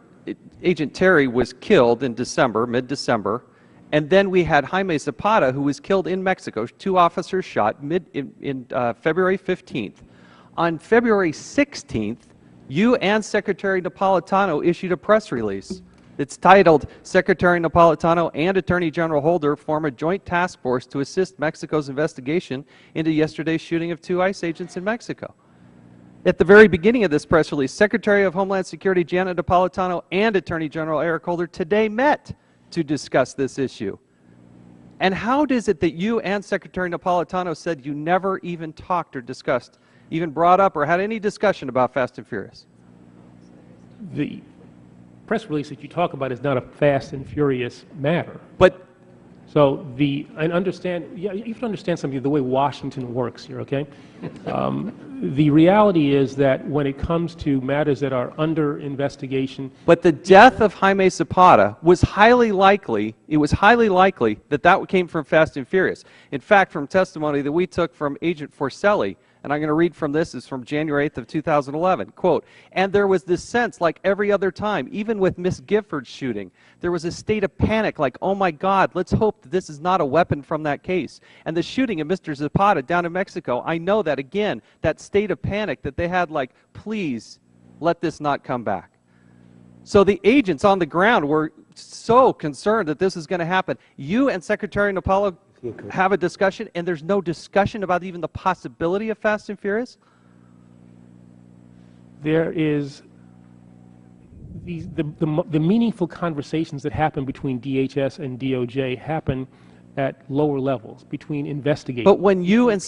Agent Terry was killed in December, mid-December, and then we had Jaime Zapata, who was killed in Mexico, 2 officers shot in February 15th. On February 16th, you and Secretary Napolitano issued a press release. It's titled, Secretary Napolitano and Attorney General Holder form a joint task force to assist Mexico's investigation into yesterday's shooting of 2 ICE agents in Mexico. At the very beginning of this press release, Secretary of Homeland Security Janet Napolitano and Attorney General Eric Holder today met to discuss this issue. And how is it that you and Secretary Napolitano said you never even talked or discussed, even brought up or had any discussion about Fast and Furious? The press release that you talk about is not a Fast and Furious matter. But so and understand, you have to understand something, the way Washington works here, okay? The reality is that when it comes to matters that are under investigation... But the death of Jaime Zapata was highly likely, that that came from Fast and Furious. In fact, from testimony that we took from Agent Forcelli, and I'm going to read from this, is from January 8th of 2011, quote, and there was this sense, like every other time, even with Miss Gifford's shooting, there was a state of panic, like, oh my God, let's hope that this is not a weapon from that case. And the shooting of Mr. Zapata down in Mexico, I know that, again, that state of panic that they had, like, please let this not come back. So the agents on the ground were so concerned that this is going to happen. You and Secretary Napolitano have a discussion, and there's no discussion about even the possibility of Fast and Furious? There is the meaningful conversations that happen between DHS and DOJ happen at lower levels, between investigators. But when you and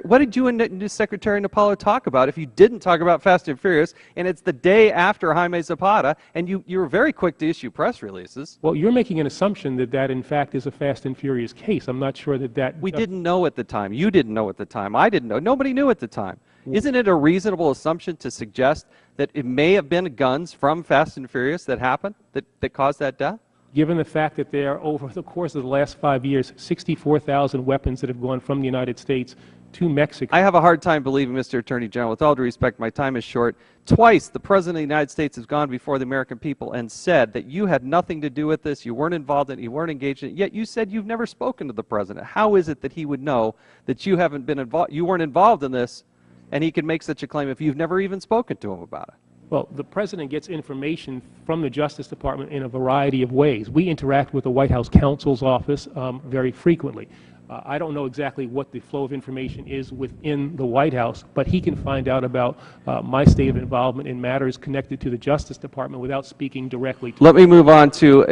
what did you and Secretary Napolitano talk about if you didn't talk about Fast and Furious, and it's the day after Jaime Zapata, and you were very quick to issue press releases? Well, you're making an assumption that that, in fact, is a Fast and Furious case. I'm not sure that We didn't know at the time. You didn't know at the time. I didn't know. Nobody knew at the time. Isn't it a reasonable assumption to suggest that it may have been guns from Fast and Furious that happened, that caused that death? Given the fact that there are, over the course of the last 5 years, 64,000 weapons that have gone from the United States to Mexico. I have a hard time believing, Mr. Attorney General, with all due respect, my time is short. Twice the President of the United States has gone before the American people and said that you had nothing to do with this, you weren't involved in it, you weren't engaged in it, yet you said you've never spoken to the President. How is it that he would know that you haven't been involved, you weren't involved in this, and he can make such a claim if you've never even spoken to him about it? Well, the President gets information from the Justice Department in a variety of ways. We interact with the White House counsel's office very frequently. I don't know exactly what the flow of information is within the White House, but he can find out about my state of involvement in matters connected to the Justice Department without speaking directly to Let me move on to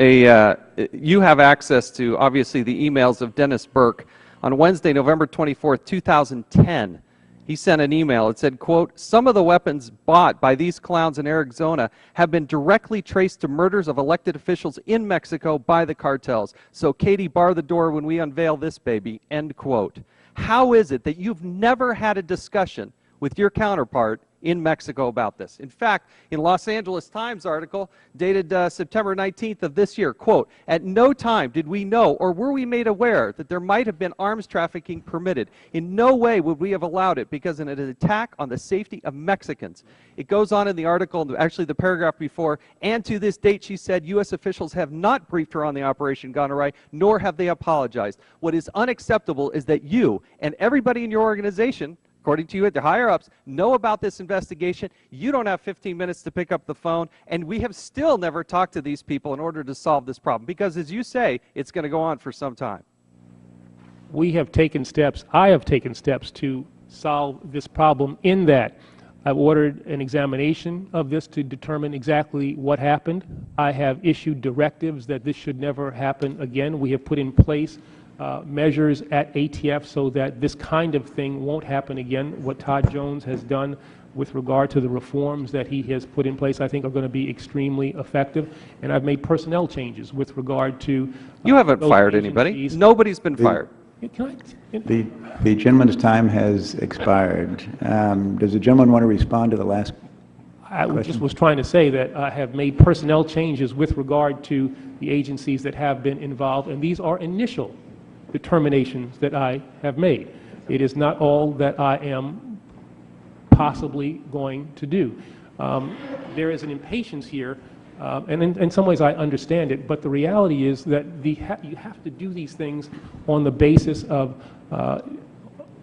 you have access to, obviously, the emails of Dennis Burke. On Wednesday, November 24th, 2010, He sent an email. It said, quote, "Some of the weapons bought by these clowns in Arizona have been directly traced to murders of elected officials in Mexico by the cartels. So Katie, bar the door when we unveil this baby," end quote. How is it that you've never had a discussion with your counterpart in Mexico about this? In fact, in Los Angeles Times article dated September 19th of this year, quote, "At no time did we know or were we made aware that there might have been arms trafficking permitted. In no way would we have allowed it because of an attack on the safety of Mexicans." It goes on in the article, actually the paragraph before, "And to this date," she said, "U.S. officials have not briefed her on the operation gone awry, nor have they apologized. What is unacceptable is that you and everybody in your organization, according to you at the higher-ups, know about this investigation. You don't have 15 minutes to pick up the phone, and we have still never talked to these people in order to solve this problem, because, as you say, it's going to go on for some time." We have taken steps, I have taken steps to solve this problem in that I've ordered an examination of this to determine exactly what happened. I have issued directives that this should never happen again. We have put in place measures at ATF so that this kind of thing won't happen again. What Todd Jones has done with regard to the reforms that he has put in place, I think, are going to be extremely effective. And I've made personnel changes with regard to you haven't fired anybody. Nobody's been fired. The gentleman's time has expired. Does the gentleman want to respond to the last question? I just was trying to say that I have made personnel changes with regard to the agencies that have been involved, and these are initial determinations that I have made. It is not all that I am possibly going to do. There is an impatience here, and in some ways I understand it, but the reality is that you have to do these things on the basis of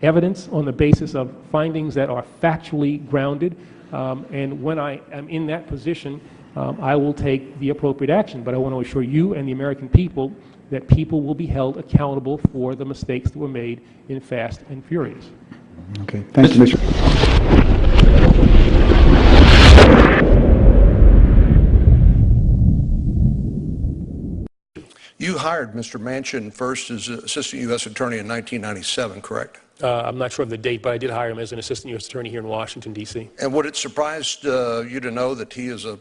evidence, on the basis of findings that are factually grounded, and when I am in that position, I will take the appropriate action. But I want to assure you and the American people that people will be held accountable for the mistakes that were made in Fast and Furious. Okay. Thank you, Mr. You hired Mr. Manchin first as Assistant U.S. Attorney in 1997, correct? I'm not sure of the date, but I did hire him as an Assistant U.S. Attorney here in Washington, D.C. And would it surprise you to know that he is a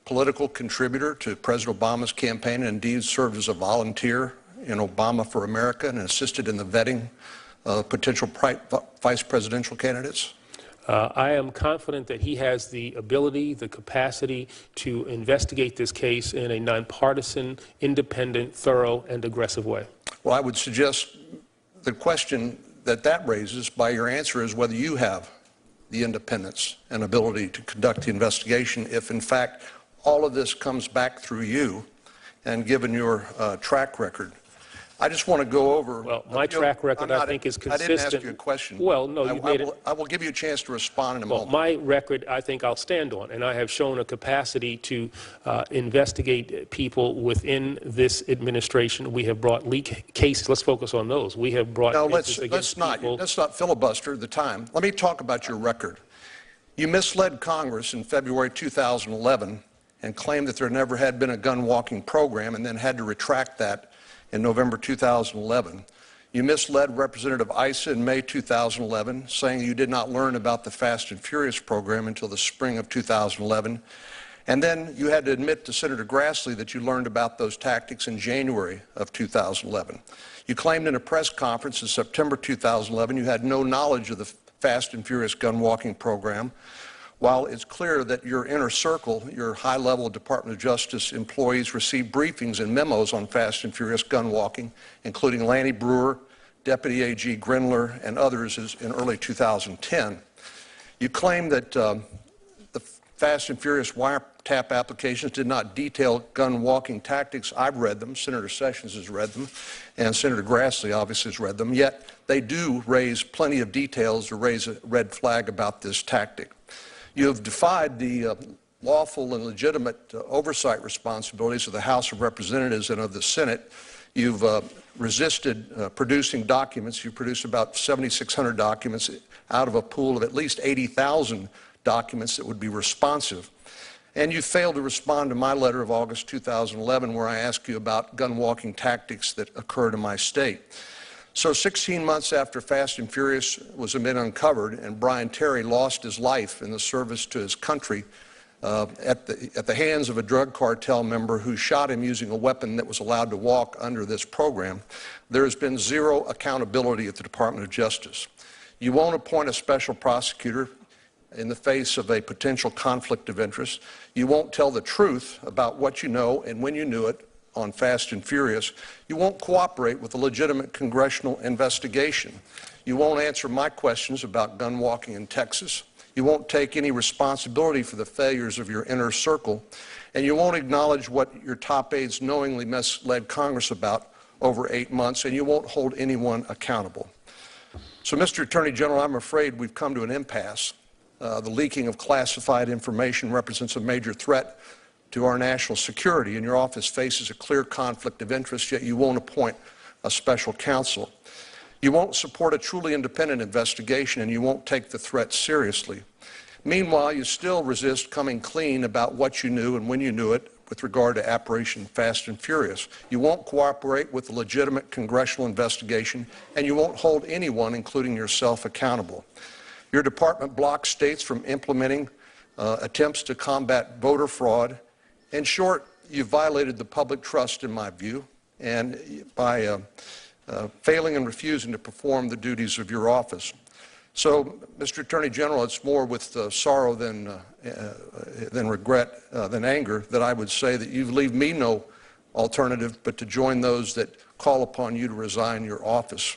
political contributor to President Obama's campaign and indeed served as a volunteer in Obama for America and assisted in the vetting of potential vice presidential candidates? I am confident that he has the ability, the capacity to investigate this case in a nonpartisan, independent, thorough, and aggressive way. Well, I would suggest the question that raises by your answer is whether you have the independence and ability to conduct the investigation if, in fact, all of this comes back through you, and given your track record. I just want to go over. Well, my track record, I think, is consistent. I didn't ask you a question. Well, no, you made it. I will give you a chance to respond in a moment. My record, I think I'll stand on, and I have shown a capacity to investigate people within this administration. We have brought leak cases. Let's focus on those. We have brought cases against people. Let's not filibuster the time. Let me talk about your record. You misled Congress in February 2011 and claimed that there never had been a gun walking program, and then had to retract that in November 2011. You misled Representative Issa in May 2011, saying you did not learn about the Fast and Furious program until the spring of 2011. And then you had to admit to Senator Grassley that you learned about those tactics in January of 2011. You claimed in a press conference in September 2011 you had no knowledge of the Fast and Furious gun walking program, while it's clear that your inner circle, your high-level Department of Justice employees received briefings and memos on Fast and Furious gun walking, including Lanny Brewer, Deputy AG Grindler, and others in early 2010. You claim that the Fast and Furious wiretap applications did not detail gun walking tactics. I've read them, Senator Sessions has read them, and Senator Grassley obviously has read them, yet they do raise plenty of details or raise a red flag about this tactic. You have defied the lawful and legitimate oversight responsibilities of the House of Representatives and of the Senate. You've resisted producing documents. You've produced about 7,600 documents out of a pool of at least 80,000 documents that would be responsive. And you failed to respond to my letter of August 2011 where I asked you about gun walking tactics that occurred in my state. So 16 months after Fast and Furious was uncovered and Brian Terry lost his life in the service to his country at the hands of a drug cartel member who shot him using a weapon that was allowed to walk under this program, there has been zero accountability at the Department of Justice. You won't appoint a special prosecutor in the face of a potential conflict of interest. You won't tell the truth about what you know and when you knew it on Fast and Furious. You won't cooperate with a legitimate congressional investigation. You won't answer my questions about gun walking in Texas. You won't take any responsibility for the failures of your inner circle. And you won't acknowledge what your top aides knowingly misled Congress about over 8 months, and you won't hold anyone accountable. So, Mr. Attorney General, I'm afraid we've come to an impasse. The leaking of classified information represents a major threat to our national security, and your office faces a clear conflict of interest, yet you won't appoint a special counsel. You won't support a truly independent investigation, and you won't take the threat seriously. Meanwhile, you still resist coming clean about what you knew and when you knew it with regard to Operation Fast and Furious. You won't cooperate with the legitimate congressional investigation, and you won't hold anyone, including yourself, accountable. Your department blocks states from implementing attempts to combat voter fraud. In short, you've violated the public trust, in my view, and by failing and refusing to perform the duties of your office. So, Mr. Attorney General, it's more with sorrow than regret, than anger, that I would say that you leave me no alternative but to join those that call upon you to resign your office.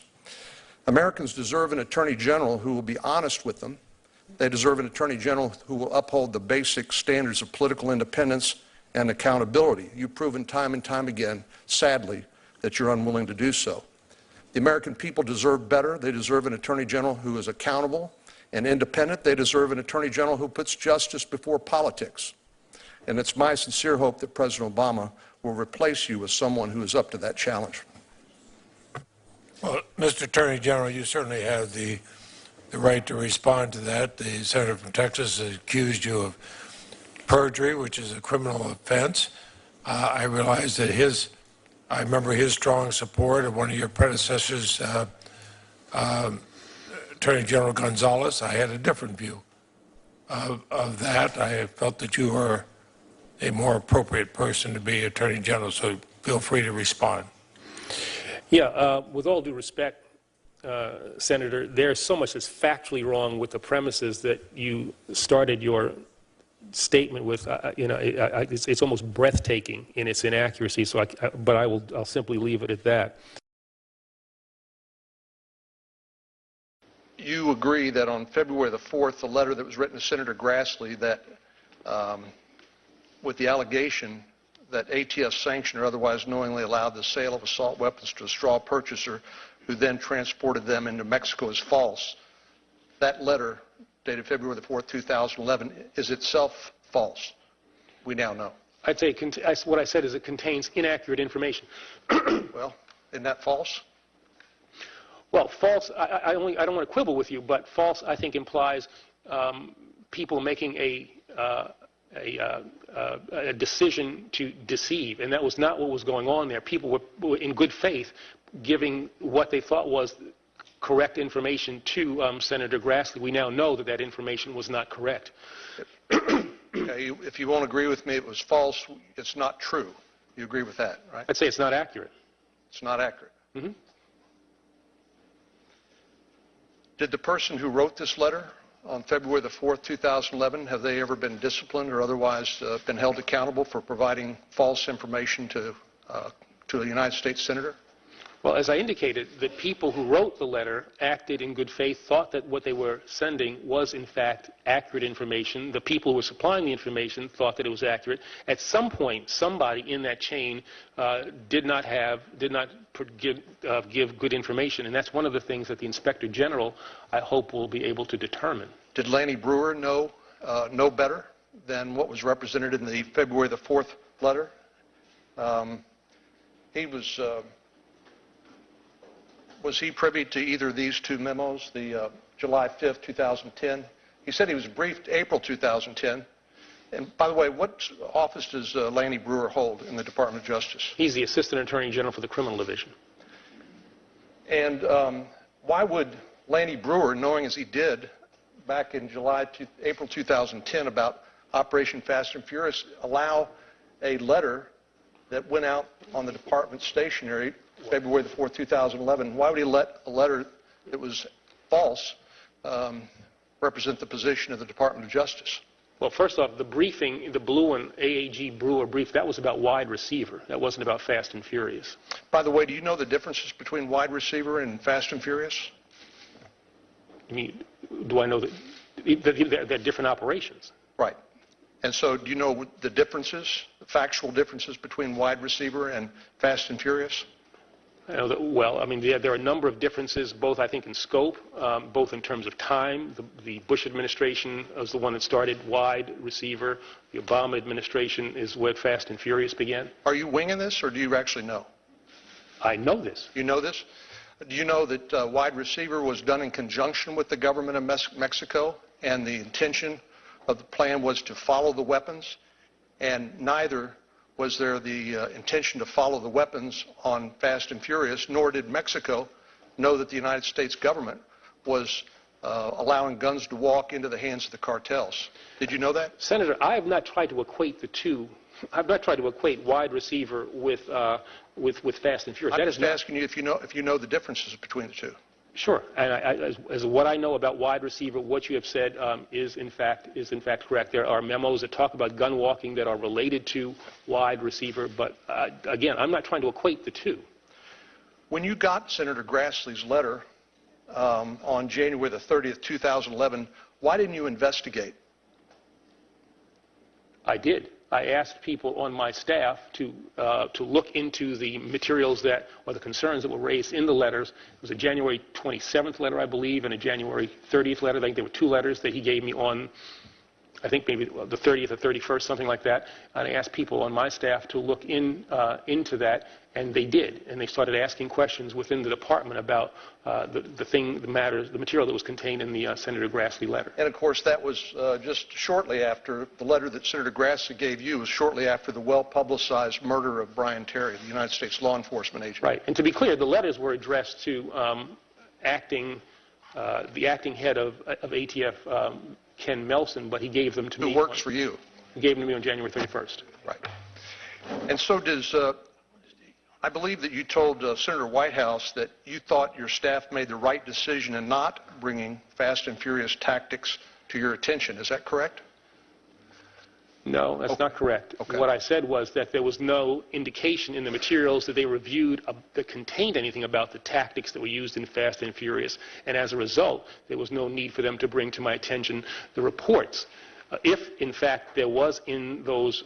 Americans deserve an Attorney General who will be honest with them. They deserve an Attorney General who will uphold the basic standards of political independence and accountability. You've proven time and time again, sadly, that you're unwilling to do so. The American people deserve better. They deserve an Attorney General who is accountable and independent. They deserve an Attorney General who puts justice before politics. And it's my sincere hope that President Obama will replace you with someone who is up to that challenge. Well, Mr. Attorney General, you certainly have the right to respond to that. The senator from Texas has accused you of perjury, which is a criminal offense. I realize that I remember his strong support of one of your predecessors, Attorney General Gonzalez. I had a different view of that. I felt that you were a more appropriate person to be Attorney General, so feel free to respond. Yeah, with all due respect, Senator, there's so much that's factually wrong with the premises that you started your statement with. It's almost breathtaking in its inaccuracy. So, I'll simply leave it at that. You agree that on February the 4th, the letter that was written to Senator Grassley that, with the allegation that ATF sanctioned or otherwise knowingly allowed the sale of assault weapons to a straw purchaser who then transported them into Mexico is false. That letter, dated February the 4th, 2011, is itself false. We now know. I'd say what I said is it contains inaccurate information. Well, isn't that false? Well, false, I don't want to quibble with you, but false, I think, implies people making a decision to deceive, and that was not what was going on there. People were in good faith giving what they thought was correct information to Senator Grassley. We now know that that information was not correct. Okay, if you won't agree with me, it was false, it's not true. You agree with that, right? I'd say it's not accurate. It's not accurate. Mm-hmm. Did the person who wrote this letter on February the 4th, 2011, have they ever been disciplined or otherwise been held accountable for providing false information to a United States senator? Well, as I indicated, the people who wrote the letter acted in good faith, thought that what they were sending was, in fact, accurate information. The people who were supplying the information thought that it was accurate. At some point, somebody in that chain did not give good information, and that's one of the things that the Inspector General, I hope, will be able to determine. Did Lanny Breuer know better than what was represented in the February the 4th letter? Was he privy to either of these two memos, the July 5th, 2010? He said he was briefed April 2010. And by the way, what office does Lanny Breuer hold in the Department of Justice? He's the Assistant Attorney General for the Criminal Division. And why would Lanny Breuer, knowing as he did back in April 2010 about Operation Fast and Furious, allow a letter that went out on the department stationery February the 4th, 2011, why would he let a letter that was false represent the position of the Department of Justice? Well, first off, the briefing, the Blue and AAG Brewer brief, that was about wide receiver. That wasn't about Fast and Furious. By the way, do you know the differences between wide receiver and Fast and Furious? I mean, do I know that they're different operations? Right. And so do you know the differences, the factual differences between wide receiver and Fast and Furious? Well, I mean, there are a number of differences, both I think in scope, both in terms of time. The Bush administration was the one that started wide receiver. The Obama administration is where Fast and Furious began. Are you winging this, or do you actually know? I know this. You know this? Do you know that wide receiver was done in conjunction with the government of Mexico, and the intention of the plan was to follow the weapons, and neither was there the intention to follow the weapons on Fast and Furious, nor did Mexico know that the United States government was allowing guns to walk into the hands of the cartels. Did you know that? Senator, I have not tried to equate the two. I've not tried to equate wide receiver with Fast and Furious. I'm just asking you if you know the differences between the two. Sure, and as what I know about wide receiver, what you have said is in fact correct. There are memos that talk about gun walking that are related to wide receiver, but again, I'm not trying to equate the two. When you got Senator Grassley's letter on January the 30th, 2011, why didn't you investigate? I did. I asked people on my staff to look into the materials or the concerns that were raised in the letters. It was a January 27th letter, I believe, and a January 30th letter. I think there were two letters that he gave me on, I think maybe the 30th or 31st, something like that. And I asked people on my staff to look into that, and they did. And they started asking questions within the department about the material that was contained in the Senator Grassley letter. And of course, that was just shortly after the letter that Senator Grassley gave you, was shortly after the well-publicized murder of Brian Terry, the United States law enforcement agent. Right. And to be clear, the letters were addressed to the acting head of ATF, Ken Melson, but he gave them to me. Who works for you? He gave them to me on January 31st. Right. And so does, I believe that you told Senator Whitehouse that you thought your staff made the right decision in not bringing Fast and Furious tactics to your attention. Is that correct? No, that's not correct. Okay. What I said was that there was no indication in the materials that they reviewed that contained anything about the tactics that were used in Fast and Furious, and as a result, there was no need for them to bring to my attention the reports. If, in fact, there was in those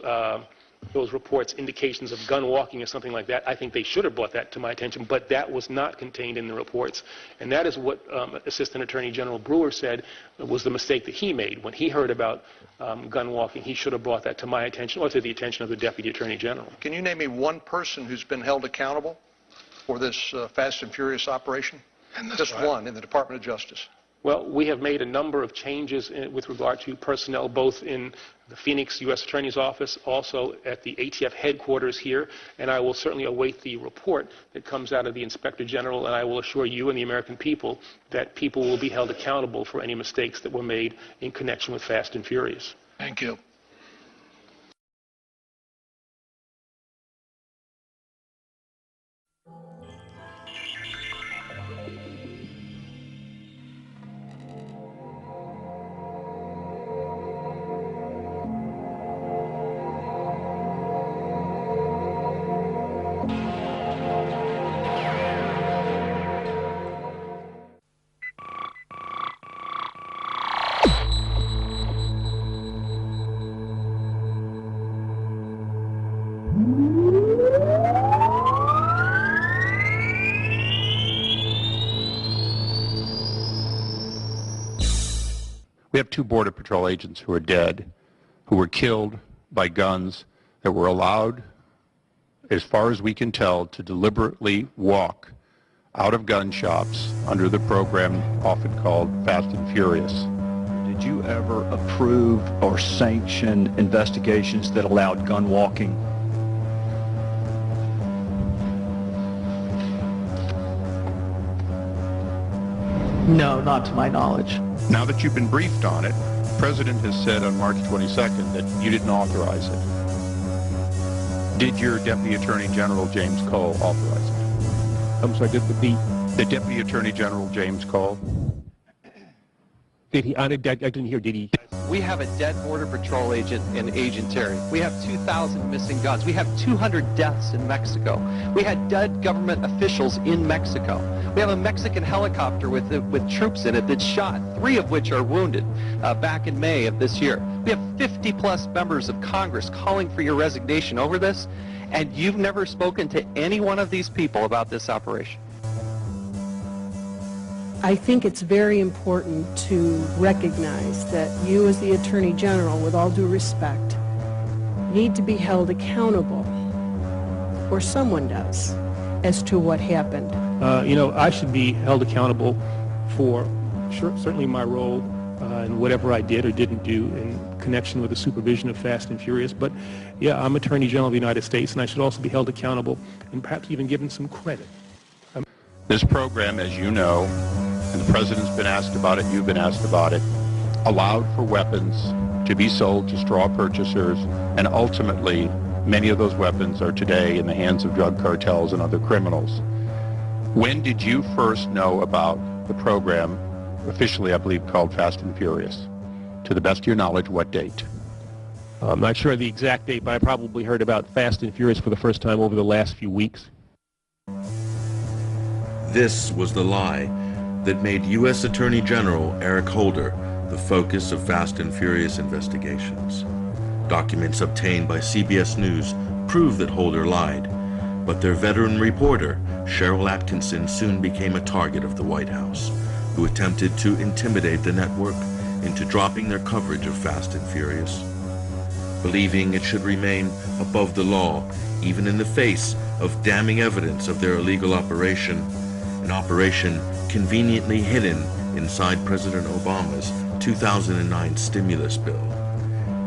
reports indications of gun walking or something like that, I think they should have brought that to my attention, but that was not contained in the reports. And that is what Assistant Attorney General Brewer said was the mistake that he made. When he heard about gun walking, he should have brought that to my attention or to the attention of the Deputy Attorney General. Can you name me one person who's been held accountable for this Fast and Furious operation? Just one in the Department of Justice. Well, we have made a number of changes with regard to personnel, both in the Phoenix U.S. Attorney's Office, also at the ATF headquarters here, and I will certainly await the report that comes out of the Inspector General, and I will assure you and the American people that people will be held accountable for any mistakes that were made in connection with Fast and Furious. Thank you. We have 2 Border Patrol agents who are dead, who were killed by guns that were allowed, as far as we can tell, to deliberately walk out of gun shops under the program often called Fast and Furious. Did you ever approve or sanction investigations that allowed gun walking? No, not to my knowledge. Now that you've been briefed on it, the President has said on March 22nd that you didn't authorize it. Did your Deputy Attorney General James Cole authorize it? I'm sorry, The Deputy Attorney General James Cole? did he, I didn't hear, did he? We have a dead Border Patrol agent in Agent Terry. We have 2,000 missing guns. We have 200 deaths in Mexico. We had dead government officials in Mexico. We have a Mexican helicopter with troops in it that shot, 3 of which are wounded back in May of this year. We have 50-plus members of Congress calling for your resignation over this, and you've never spoken to any one of these people about this operation. I think it's very important to recognize that you as the Attorney General, with all due respect, need to be held accountable, or someone does, as to what happened. You know, I should be held accountable for certainly my role in whatever I did or didn't do in connection with the supervision of Fast and Furious. But yeah, I'm Attorney General of the United States, and I should also be held accountable and perhaps even given some credit. This program, as you know, and the President's been asked about it, you've been asked about it, allowed for weapons to be sold to straw purchasers, and ultimately many of those weapons are today in the hands of drug cartels and other criminals. When did you first know about the program, officially I believe called Fast and Furious? To the best of your knowledge, what date? I'm not sure the exact date, but I probably heard about Fast and Furious for the first time over the last few weeks. This was the lie that made U.S. Attorney General Eric Holder the focus of Fast and Furious investigations. Documents obtained by CBS News prove that Holder lied, but their veteran reporter, Cheryl Atkinson, soon became a target of the White House, who attempted to intimidate the network into dropping their coverage of Fast and Furious. Believing it should remain above the law, even in the face of damning evidence of their illegal operation, an operation conveniently hidden inside President Obama's 2009 stimulus bill,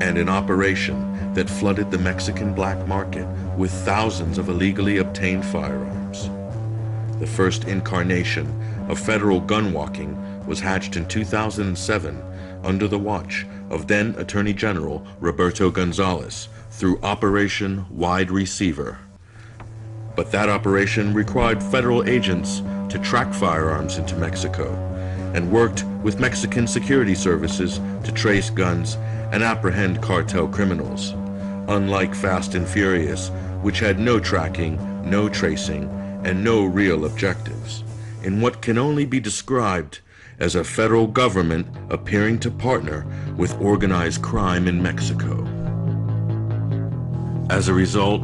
and an operation that flooded the Mexican black market with thousands of illegally obtained firearms. The first incarnation of federal gunwalking was hatched in 2007 under the watch of then Attorney General Roberto Gonzalez through Operation Wide Receiver. But that operation required federal agents to track firearms into Mexico and worked with Mexican security services to trace guns and apprehend cartel criminals. Unlike Fast and Furious, which had no tracking, no tracing, and no real objectives, in what can only be described as a federal government appearing to partner with organized crime in Mexico. As a result,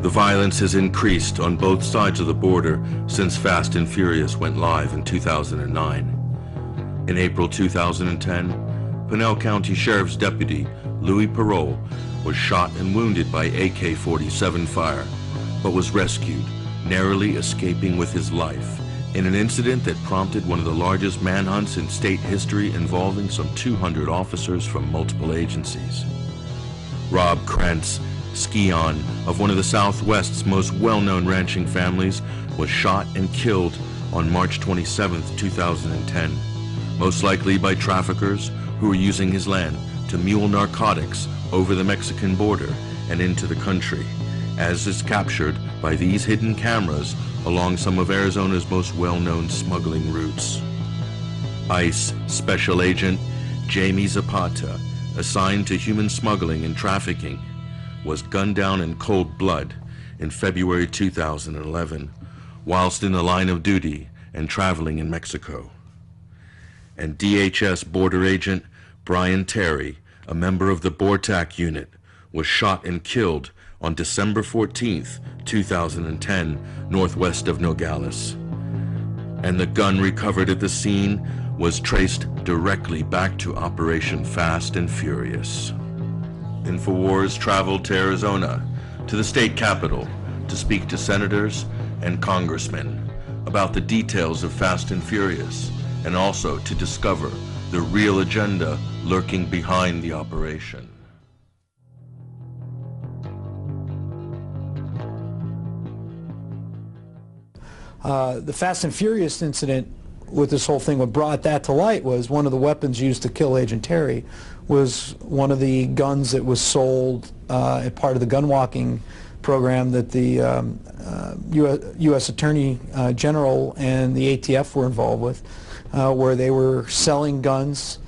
the violence has increased on both sides of the border since Fast and Furious went live in 2009. In April 2010, Pinal County Sheriff's Deputy Louis Parole was shot and wounded by AK-47 fire, but was rescued, narrowly escaping with his life, in an incident that prompted one of the largest manhunts in state history involving some 200 officers from multiple agencies. Rob Krantz, scion of one of the Southwest's most well-known ranching families, was shot and killed on March 27, 2010, most likely by traffickers who were using his land to mule narcotics over the Mexican border and into the country, as is captured by these hidden cameras along some of Arizona's most well-known smuggling routes. ICE Special Agent Jamie Zapata, assigned to human smuggling and trafficking, was gunned down in cold blood in February 2011, whilst in the line of duty and traveling in Mexico. And DHS Border Agent Brian Terry, a member of the BORTAC unit, was shot and killed on December 14, 2010, northwest of Nogales. And the gun recovered at the scene was traced directly back to Operation Fast and Furious. InfoWars traveled to Arizona, to the state capitol, to speak to senators and congressmen about the details of Fast and Furious, and also to discover the real agenda lurking behind the operation. The Fast and Furious incident with this whole thing, what brought that to light was one of the weapons used to kill Agent Terry was one of the guns that was sold as part of the gun walking program that the U.S. Attorney General and the ATF were involved with, where they were selling guns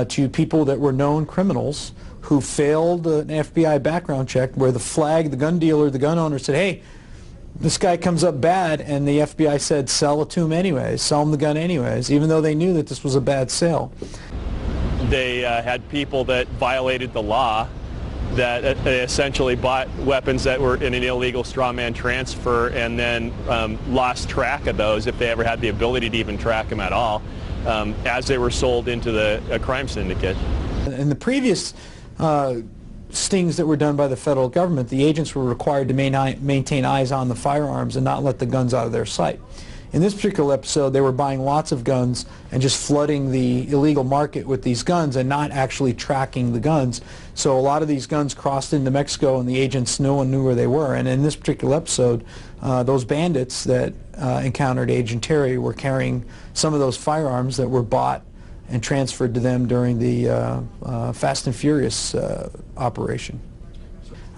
to people that were known criminals who failed an FBI background check, where the gun dealer, the gun owner said, hey, this guy comes up bad, and the FBI said sell it to him anyways, sell him the gun anyways, even though they knew that this was a bad sale. They had people that violated the law, that they essentially bought weapons that were in an illegal straw man transfer and then lost track of those, if they ever had the ability to even track them at all, as they were sold into a crime syndicate. In the previous stings that were done by the federal government, the agents were required to maintain eyes on the firearms and not let the guns out of their sight. In this particular episode, they were buying lots of guns and just flooding the illegal market with these guns and not actually tracking the guns. So a lot of these guns crossed into Mexico, and the agents, no one knew where they were. And in this particular episode, those bandits that encountered Agent Terry were carrying some of those firearms that were bought and transferred to them during the Fast and Furious operation.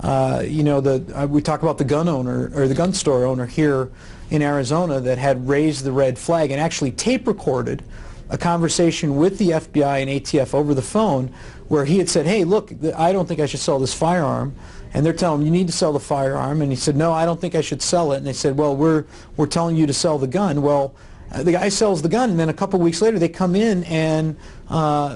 You know, we talk about the gun owner, or the gun store owner here in Arizona, that had raised the red flag and actually tape recorded a conversation with the FBI and ATF over the phone, where he had said, hey, look, I don't think I should sell this firearm. And they're telling him, you need to sell the firearm. And he said, no, I don't think I should sell it. And they said, well, we're telling you to sell the gun. Well, the guy sells the gun, and then a couple weeks later they come in and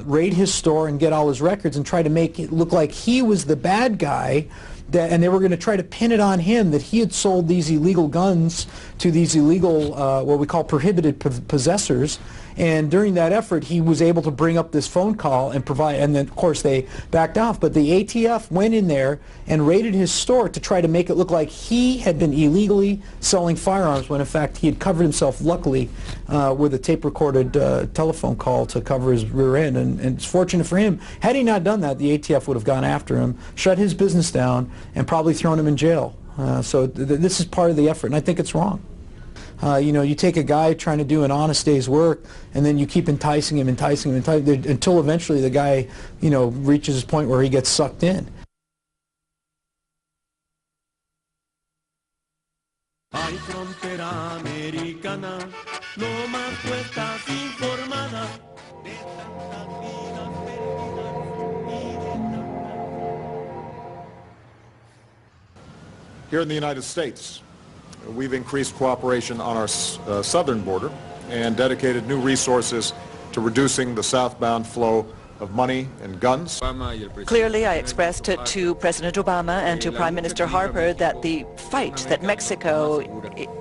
raid his store and get all his records and try to make it look like he was the bad guy, and they were going to try to pin it on him that he had sold these illegal guns to these illegal, what we call prohibited possessors. And during that effort, he was able to bring up this phone call and provide, and then of course they backed off. But the ATF went in there and raided his store to try to make it look like he had been illegally selling firearms, when in fact he had covered himself, luckily, with a tape-recorded telephone call to cover his rear end. And it's fortunate for him. Had he not done that, the ATF would have gone after him, shut his business down, and probably thrown him in jail. So this is part of the effort, and I think it's wrong. You know, you take a guy trying to do an honest day's work, and then you keep enticing him, until eventually the guy, you know, reaches his point where he gets sucked in. Here in the United States, we've increased cooperation on our southern border and dedicated new resources to reducing the southbound flow of money and guns. Clearly, I expressed to President Obama and to Prime Minister Harper that the fight that Mexico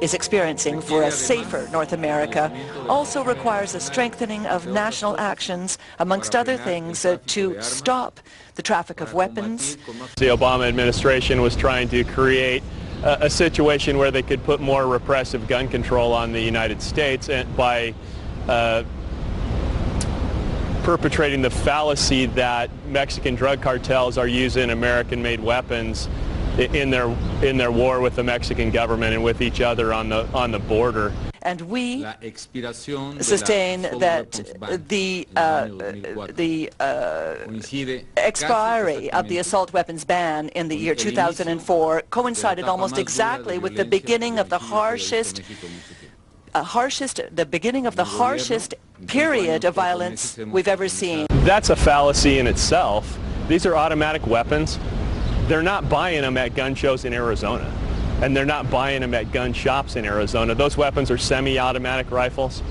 is experiencing for a safer North America also requires a strengthening of national actions, amongst other things, to stop the traffic of weapons. The Obama administration was trying to create a situation where they could put more repressive gun control on the United States by perpetrating the fallacy that Mexican drug cartels are using American-made weapons in their war with the Mexican government and with each other on the border. And we sustain that the expiry of the assault weapons ban in the year 2004 coincided almost exactly with the beginning of the harshest period of violence we've ever seen. That's a fallacy in itself. These are automatic weapons. They're not buying them at gun shows in Arizona, and they're not buying them at gun shops in Arizona. Those weapons are semi-automatic rifles.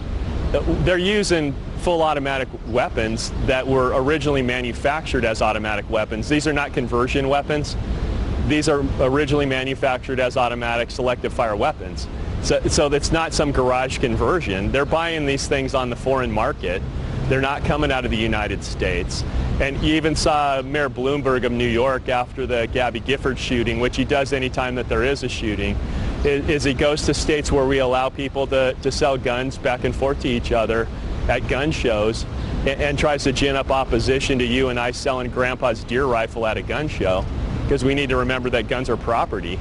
They're using full automatic weapons that were originally manufactured as automatic weapons. These are not conversion weapons. These are originally manufactured as automatic selective fire weapons. So it's not some garage conversion. They're buying these things on the foreign market. They're not coming out of the United States. And you even saw Mayor Bloomberg of New York after the Gabby Gifford shooting, which he does anytime that there is a shooting, is he goes to states where we allow people to sell guns back and forth to each other at gun shows, and tries to gin up opposition to you and I selling Grandpa's deer rifle at a gun show, because we need to remember that guns are property.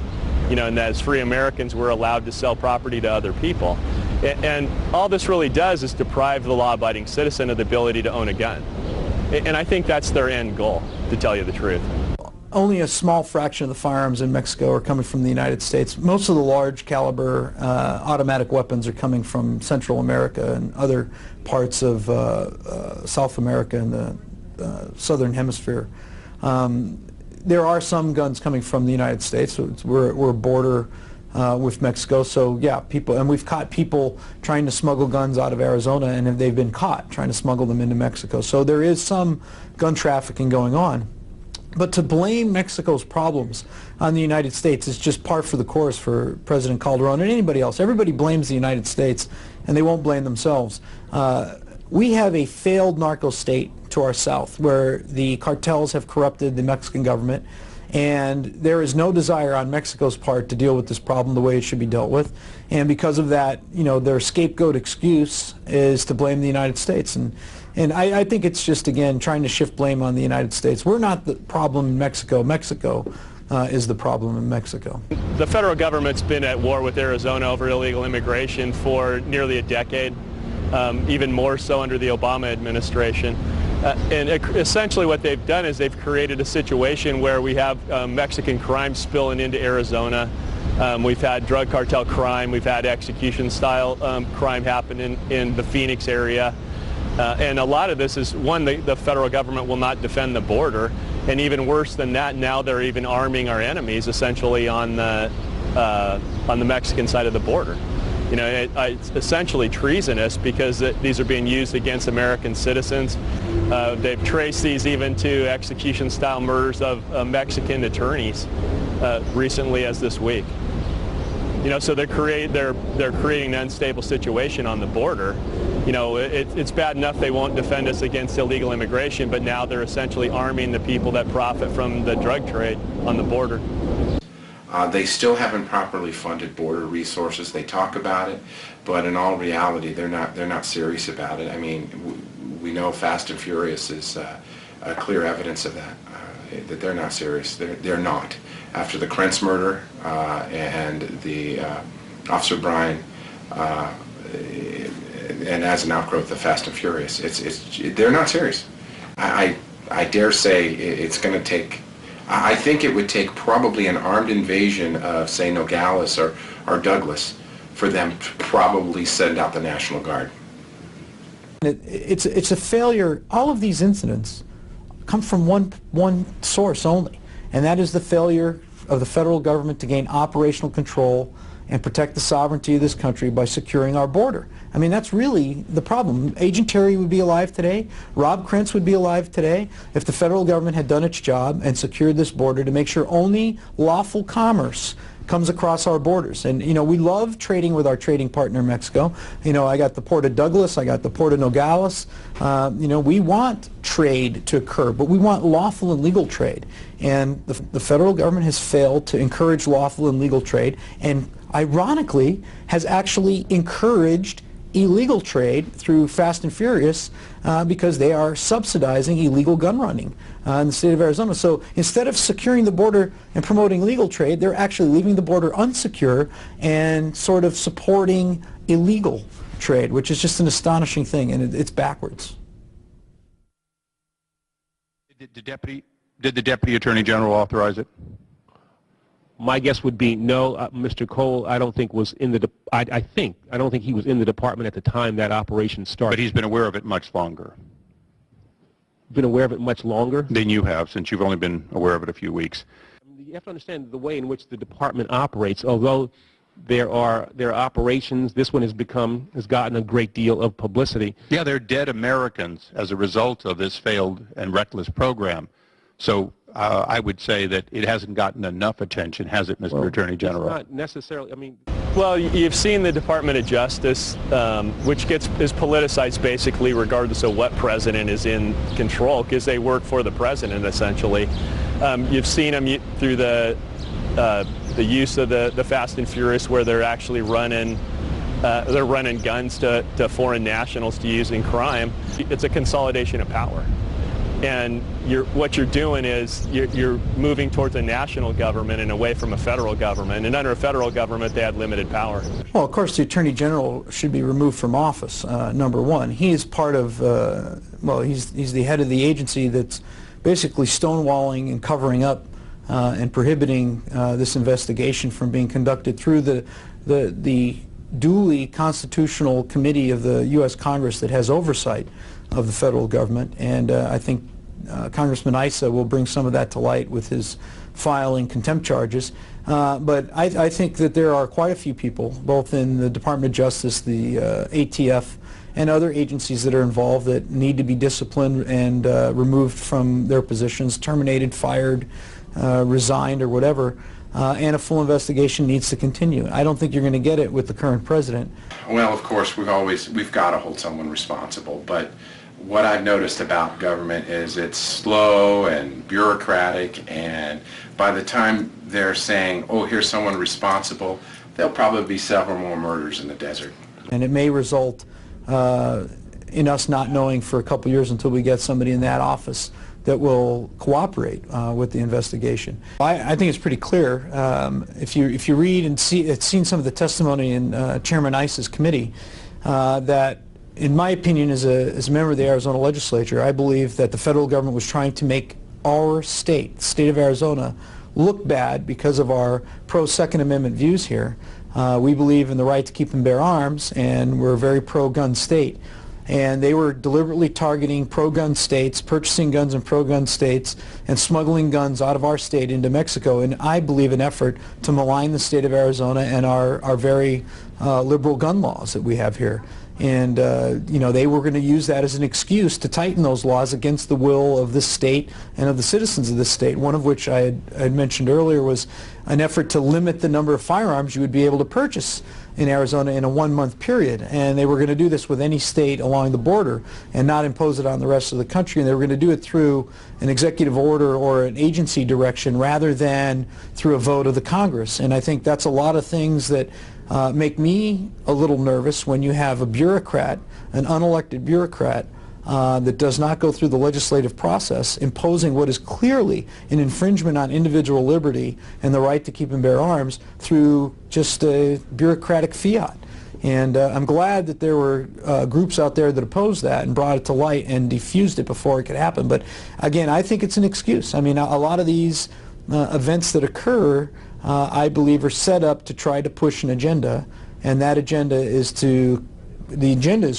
You know, and as free Americans, we're allowed to sell property to other people. And all this really does is deprive the law-abiding citizen of the ability to own a gun. And I think that's their end goal, to tell you the truth. Only a small fraction of the firearms in Mexico are coming from the United States. Most of the large caliber automatic weapons are coming from Central America and other parts of South America and the Southern Hemisphere. There are some guns coming from the United States. So we're a border with Mexico, so yeah, and we've caught people trying to smuggle guns out of Arizona, and they've been caught trying to smuggle them into Mexico. So there is some gun trafficking going on. But to blame Mexico's problems on the United States is just par for the course for President Calderon and anybody else. Everybody blames the United States, and they won't blame themselves. We have a failed narco state to our south where the cartels have corrupted the Mexican government, and there is no desire on Mexico's part to deal with this problem the way it should be dealt with. And because of that, you know, their scapegoat excuse is to blame the United States. And I think it's just, again, trying to shift blame on the United States. We're not the problem in Mexico. Mexico is the problem in Mexico. The federal government's been at war with Arizona over illegal immigration for nearly a decade, even more so under the Obama administration. And essentially what they've done is they've created a situation where we have Mexican crime spilling into Arizona. We've had drug cartel crime. We've had execution-style crime happen in the Phoenix area. And a lot of this is, one, the federal government will not defend the border. And even worse than that, now they're even arming our enemies, essentially, on the Mexican side of the border. You know, it's essentially treasonous because these are being used against American citizens. They've traced these even to execution-style murders of Mexican attorneys recently as this week. You know, so they're creating an unstable situation on the border. You know, it's bad enough they won't defend us against illegal immigration, but now they're essentially arming the people that profit from the drug trade on the border. They still haven't properly funded border resources. They talk about it, but in all reality, they're not serious about it. I mean, we know Fast and Furious is clear evidence of that, that they're not serious. They're not. After the Krentz murder and the Officer Bryan, and as an outgrowth of Fast and Furious, they're not serious. I dare say it's going to take. I think it would take probably an armed invasion of, say, Nogales or Douglas for them to probably send out the National Guard. It's a failure. All of these incidents come from one source only, and that is the failure of the federal government to gain operational control and protect the sovereignty of this country by securing our border. I mean, that's really the problem. Agent Terry would be alive today. Rob Krentz would be alive today if the federal government had done its job and secured this border to make sure only lawful commerce comes across our borders. And, you know, we love trading with our trading partner, Mexico. You know, I got the Port of Douglas, I got the Port of Nogales. You know, we want trade to occur, but we want lawful and legal trade. And the federal government has failed to encourage lawful and legal trade, and ironically has actually encouraged illegal trade through Fast and Furious because they are subsidizing illegal gun running in the state of Arizona. So instead of securing the border and promoting legal trade, they're actually leaving the border unsecure and sort of supporting illegal trade, which is just an astonishing thing, and it's backwards. Did the Deputy Attorney General authorize it? My guess would be no. Mr. Cole, I don't think was in the. I don't think he was in the department at the time that operation started. But he's been aware of it much longer. Been aware of it much longer than you have, since you've only been aware of it a few weeks. You have to understand the way in which the department operates. Although there are operations, this one has gotten a great deal of publicity. Yeah, there are dead Americans as a result of this failed and reckless program. So I would say that it hasn't gotten enough attention, has it, Mr. Attorney General? It's not necessarily. I mean, well, you've seen the Department of Justice, which is politicized basically regardless of what president is in control, because they work for the president essentially. You've seen them through the use of the Fast and Furious, where they're actually running guns to foreign nationals to use in crime. It's a consolidation of power. And what you're doing is you're moving towards a national government and away from a federal government. And under a federal government, they had limited power. Well, of course, the Attorney General should be removed from office, number one. He is part of, well, he's the head of the agency that's basically stonewalling and covering up and prohibiting this investigation from being conducted through the duly constitutional committee of the U.S. Congress that has oversight of the federal government, and I think Congressman Issa will bring some of that to light with his filing contempt charges. But I think that there are quite a few people, both in the Department of Justice, the ATF, and other agencies that are involved that need to be disciplined and removed from their positions, terminated, fired, resigned, or whatever. And a full investigation needs to continue. I don't think you're going to get it with the current president. Well, of course, we've got to hold someone responsible, but what I've noticed about government is it's slow and bureaucratic, and by the time they're saying, oh, here's someone responsible, there'll probably be several more murders in the desert. And it may result in us not knowing for a couple years until we get somebody in that office that will cooperate with the investigation. I think it's pretty clear. If you read and seen some of the testimony in Chairman Issa's committee, that in my opinion as a member of the Arizona legislature, I believe that the federal government was trying to make our state, the state of Arizona, look bad because of our pro-Second Amendment views here. We believe in the right to keep and bear arms, and we're a very pro-gun state. And they were deliberately targeting pro-gun states, purchasing guns in pro-gun states, and smuggling guns out of our state into Mexico, in, I believe, an effort to malign the state of Arizona and our very liberal gun laws that we have here. And, you know, they were going to use that as an excuse to tighten those laws against the will of this state and of the citizens of this state, one of which I had mentioned earlier was an effort to limit the number of firearms you would be able to purchase in Arizona in a one-month period. And they were going to do this with any state along the border and not impose it on the rest of the country. And they were going to do it through an executive order or an agency direction rather than through a vote of the Congress. And I think that's a lot of things that make me a little nervous when you have a bureaucrat, an unelected bureaucrat, that does not go through the legislative process, imposing what is clearly an infringement on individual liberty and the right to keep and bear arms through just a bureaucratic fiat. And I'm glad that there were groups out there that opposed that and brought it to light and diffused it before it could happen. But again, I think it's an excuse. I mean, a lot of these events that occur, I believe, are set up to try to push an agenda, and that agenda is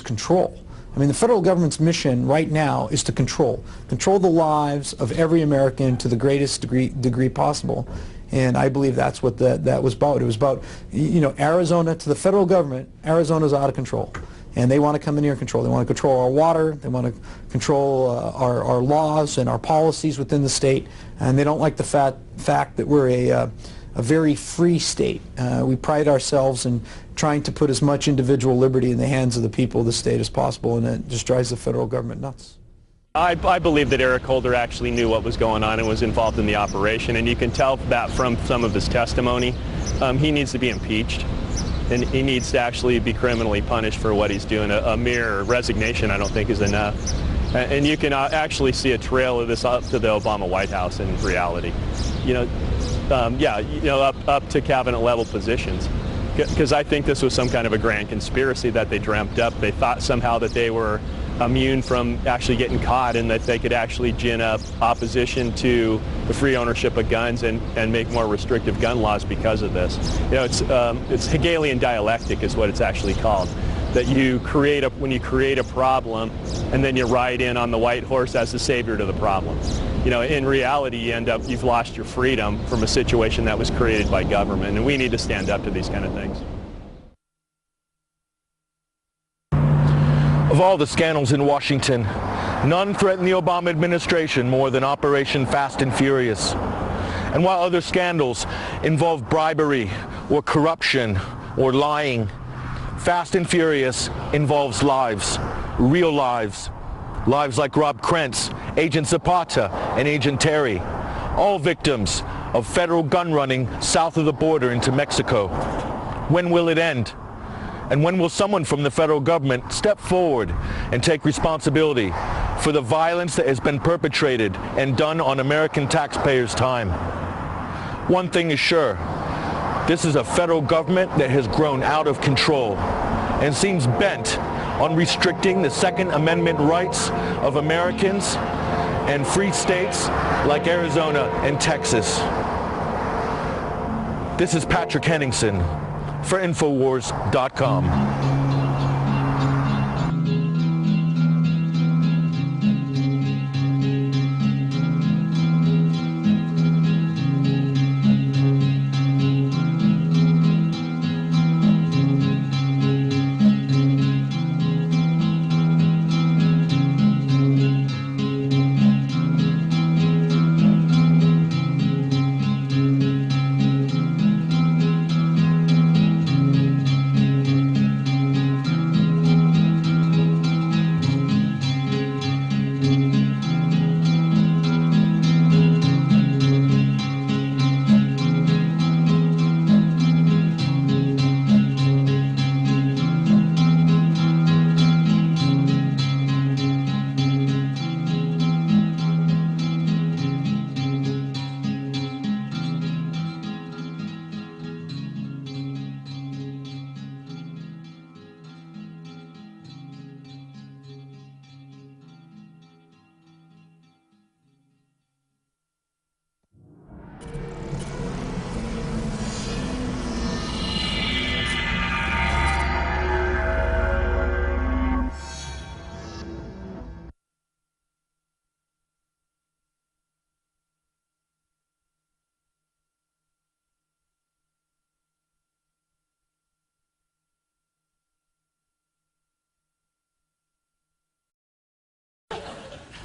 control. I mean, the federal government's mission right now is to control the lives of every American to the greatest degree possible. And I believe that's what that was about. It was about, you know, Arizona, to the federal government, Arizona's out of control. And they want to come in here and control. They want to control our water. They want to control our laws and our policies within the state. And they don't like the fact that we're a very free state. We pride ourselves in trying to put as much individual liberty in the hands of the people of the state as possible, and it just drives the federal government nuts. I believe that Eric Holder actually knew what was going on and was involved in the operation, and you can tell that from some of his testimony. He needs to be impeached, and he needs to actually be criminally punished for what he's doing. A mere resignation, I don't think, is enough. And you can actually see a trail of this up to the Obama White House in reality. You know, up to cabinet level positions. Because I think this was some kind of a grand conspiracy that they dreamt up. They thought somehow that they were immune from actually getting caught, and that they could actually gin up opposition to the free ownership of guns and make more restrictive gun laws because of this. You know, it's Hegelian dialectic is what it's actually called. That when you create a problem, and then you ride in on the white horse as the savior to the problem. You know, in reality, you've lost your freedom from a situation that was created by government, and we need to stand up to these kind of things. Of all the scandals in Washington, none threaten the Obama administration more than Operation Fast and Furious. And while other scandals involve bribery or corruption or lying, Fast and Furious involves lives, real lives. Lives like Rob Krentz, Agent Zapata, and Agent Terry, all victims of federal gun running south of the border into Mexico. When will it end? And when will someone from the federal government step forward and take responsibility for the violence that has been perpetrated and done on American taxpayers' time. One thing is sure, this is a federal government that has grown out of control and seems bent on restricting the Second Amendment rights of Americans and free states like Arizona and Texas. This is Patrick Henningsen for Infowars.com.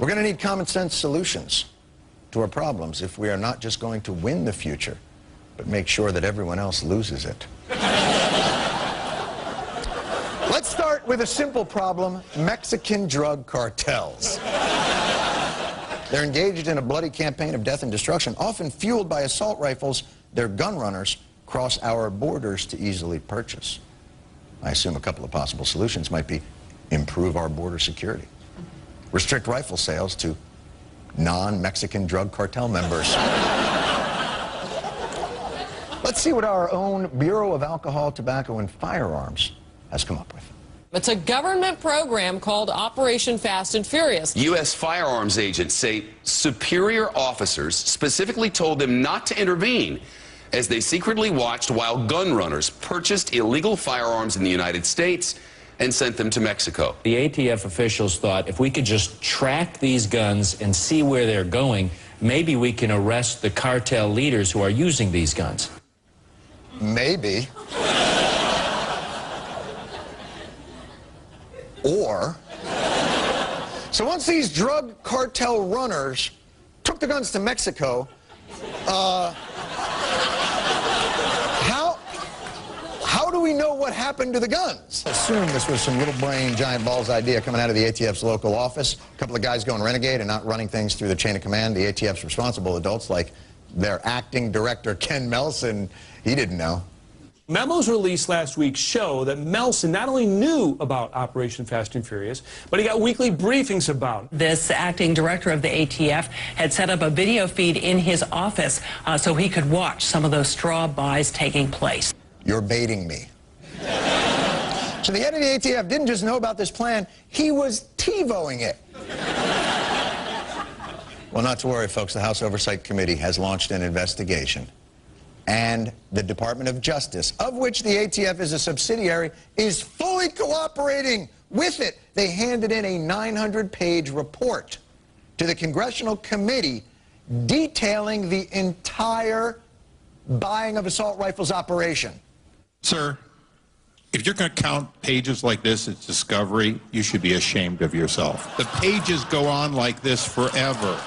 We're going to need common sense solutions to our problems if we are not just going to win the future, but make sure that everyone else loses it. Let's start with a simple problem: Mexican drug cartels. They're engaged in a bloody campaign of death and destruction, often fueled by assault rifles their gun runners cross our borders to easily purchase. I assume a couple of possible solutions might be improve our border security, restrict rifle sales to non-Mexican drug cartel members. Let's see what our own Bureau of Alcohol, Tobacco, and Firearms has come up with. It's a government program called Operation Fast and Furious. U.S. firearms agents say superior officers specifically told them not to intervene as they secretly watched while gun runners purchased illegal firearms in the United States and sent them to Mexico. The ATF officials thought if we could just track these guns and see where they're going, maybe we can arrest the cartel leaders who are using these guns. Maybe. Or, so once these drug cartel runners took the guns to Mexico, how do we know what happened to the guns? Assume this was some little brain, giant balls idea coming out of the ATF's local office. A couple of guys going renegade and not running things through the chain of command. The ATF's responsible adults, like their acting director, Ken Melson, he didn't know. Memos released last week show that Melson not only knew about Operation Fast and Furious, but he got weekly briefings about it. This acting director of the ATF had set up a video feed in his office so he could watch some of those straw buys taking place. You're baiting me. So the head of the ATF didn't just know about this plan, he was TiVoing it. Well, not to worry, folks. The House Oversight Committee has launched an investigation. And the Department of Justice, of which the ATF is a subsidiary, is fully cooperating with it. They handed in a 900-page report to the Congressional Committee detailing the entire buying of assault rifles operation. Sir, if you're going to count pages like this as discovery, you should be ashamed of yourself. The pages go on like this forever.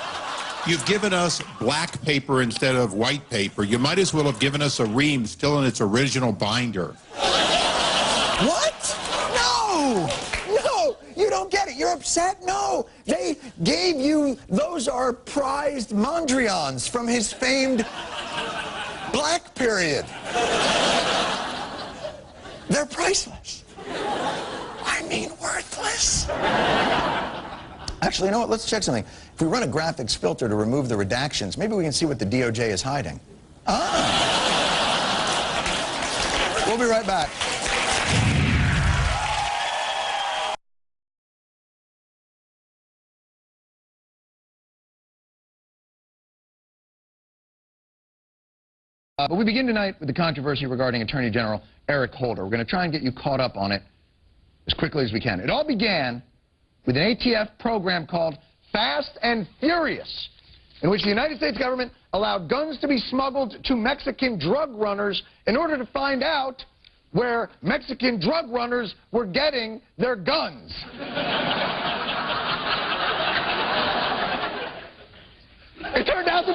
You've given us black paper instead of white paper. You might as well have given us a ream still in its original binder. What? No! No! You don't get it. You're upset? No! They gave you, those are prized Mondrians from his famed black period. They're priceless. I mean worthless. Actually, you know what? Let's check something. If we run a graphics filter to remove the redactions, maybe we can see what the DOJ is hiding. Ah! We'll be right back. But we begin tonight with the controversy regarding Attorney General Eric Holder. We're going to try and get you caught up on it as quickly as we can. It all began with an ATF program called Fast and Furious, in which the United States government allowed guns to be smuggled to Mexican drug runners in order to find out where Mexican drug runners were getting their guns. It turned out to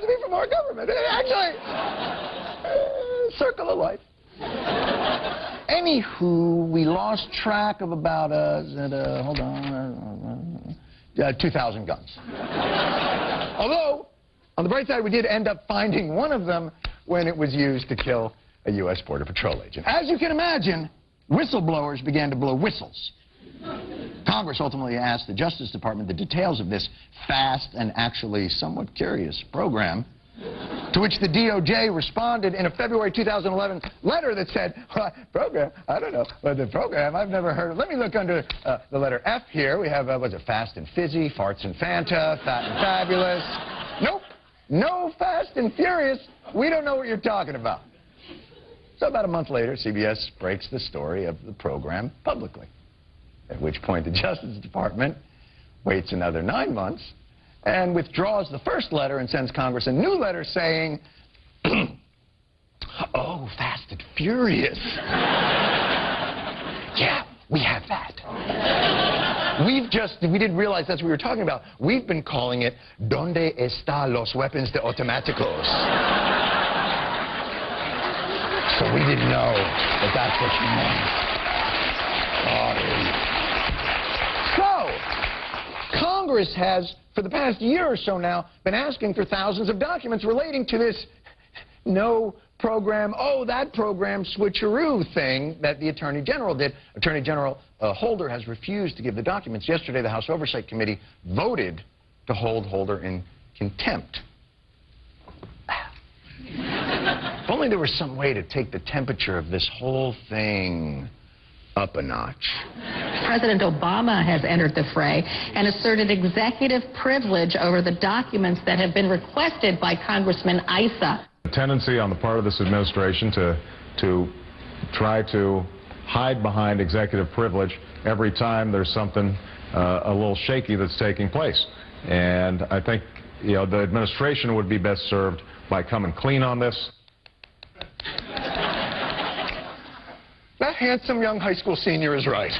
be for more government. Actually, circle of life. Anywho, we lost track of about, 2,000 guns. Although, on the bright side, we did end up finding one of them when it was used to kill a U.S. Border Patrol agent. As you can imagine, whistleblowers began to blow whistles. Congress ultimately asked the Justice Department the details of this fast and actually somewhat curious program, to which the DOJ responded in a February 2011 letter that said, program? I don't know. But the program, I've never heard of. Let me look under the letter F here. We have, was it Fast and Fizzy, Farts and Fanta, Fat and Fabulous? Nope. No Fast and Furious. We don't know what you're talking about. So about a month later, CBS breaks the story of the program publicly, at which point the Justice Department waits another 9 months and withdraws the first letter and sends Congress a new letter saying, oh, Fast and Furious. Yeah, we have that. We didn't realize that's what we were talking about. We've been calling it Donde está los weapons de automáticos? So we didn't know that that's what you meant. So, Congress has, for the past year or so now, been asking for thousands of documents relating to this no program, oh, that program switcheroo thing that the Attorney General did. Attorney General Holder has refused to give the documents. Yesterday, the House Oversight Committee voted to hold Holder in contempt. If only there was some way to take the temperature of this whole thing up a notch. President Obama has entered the fray and asserted executive privilege over the documents that have been requested by Congressman Issa. The tendency on the part of this administration to try to hide behind executive privilege every time there's something a little shaky that's taking place. And I think, you know, the administration would be best served by coming clean on this. That handsome young high school senior is right.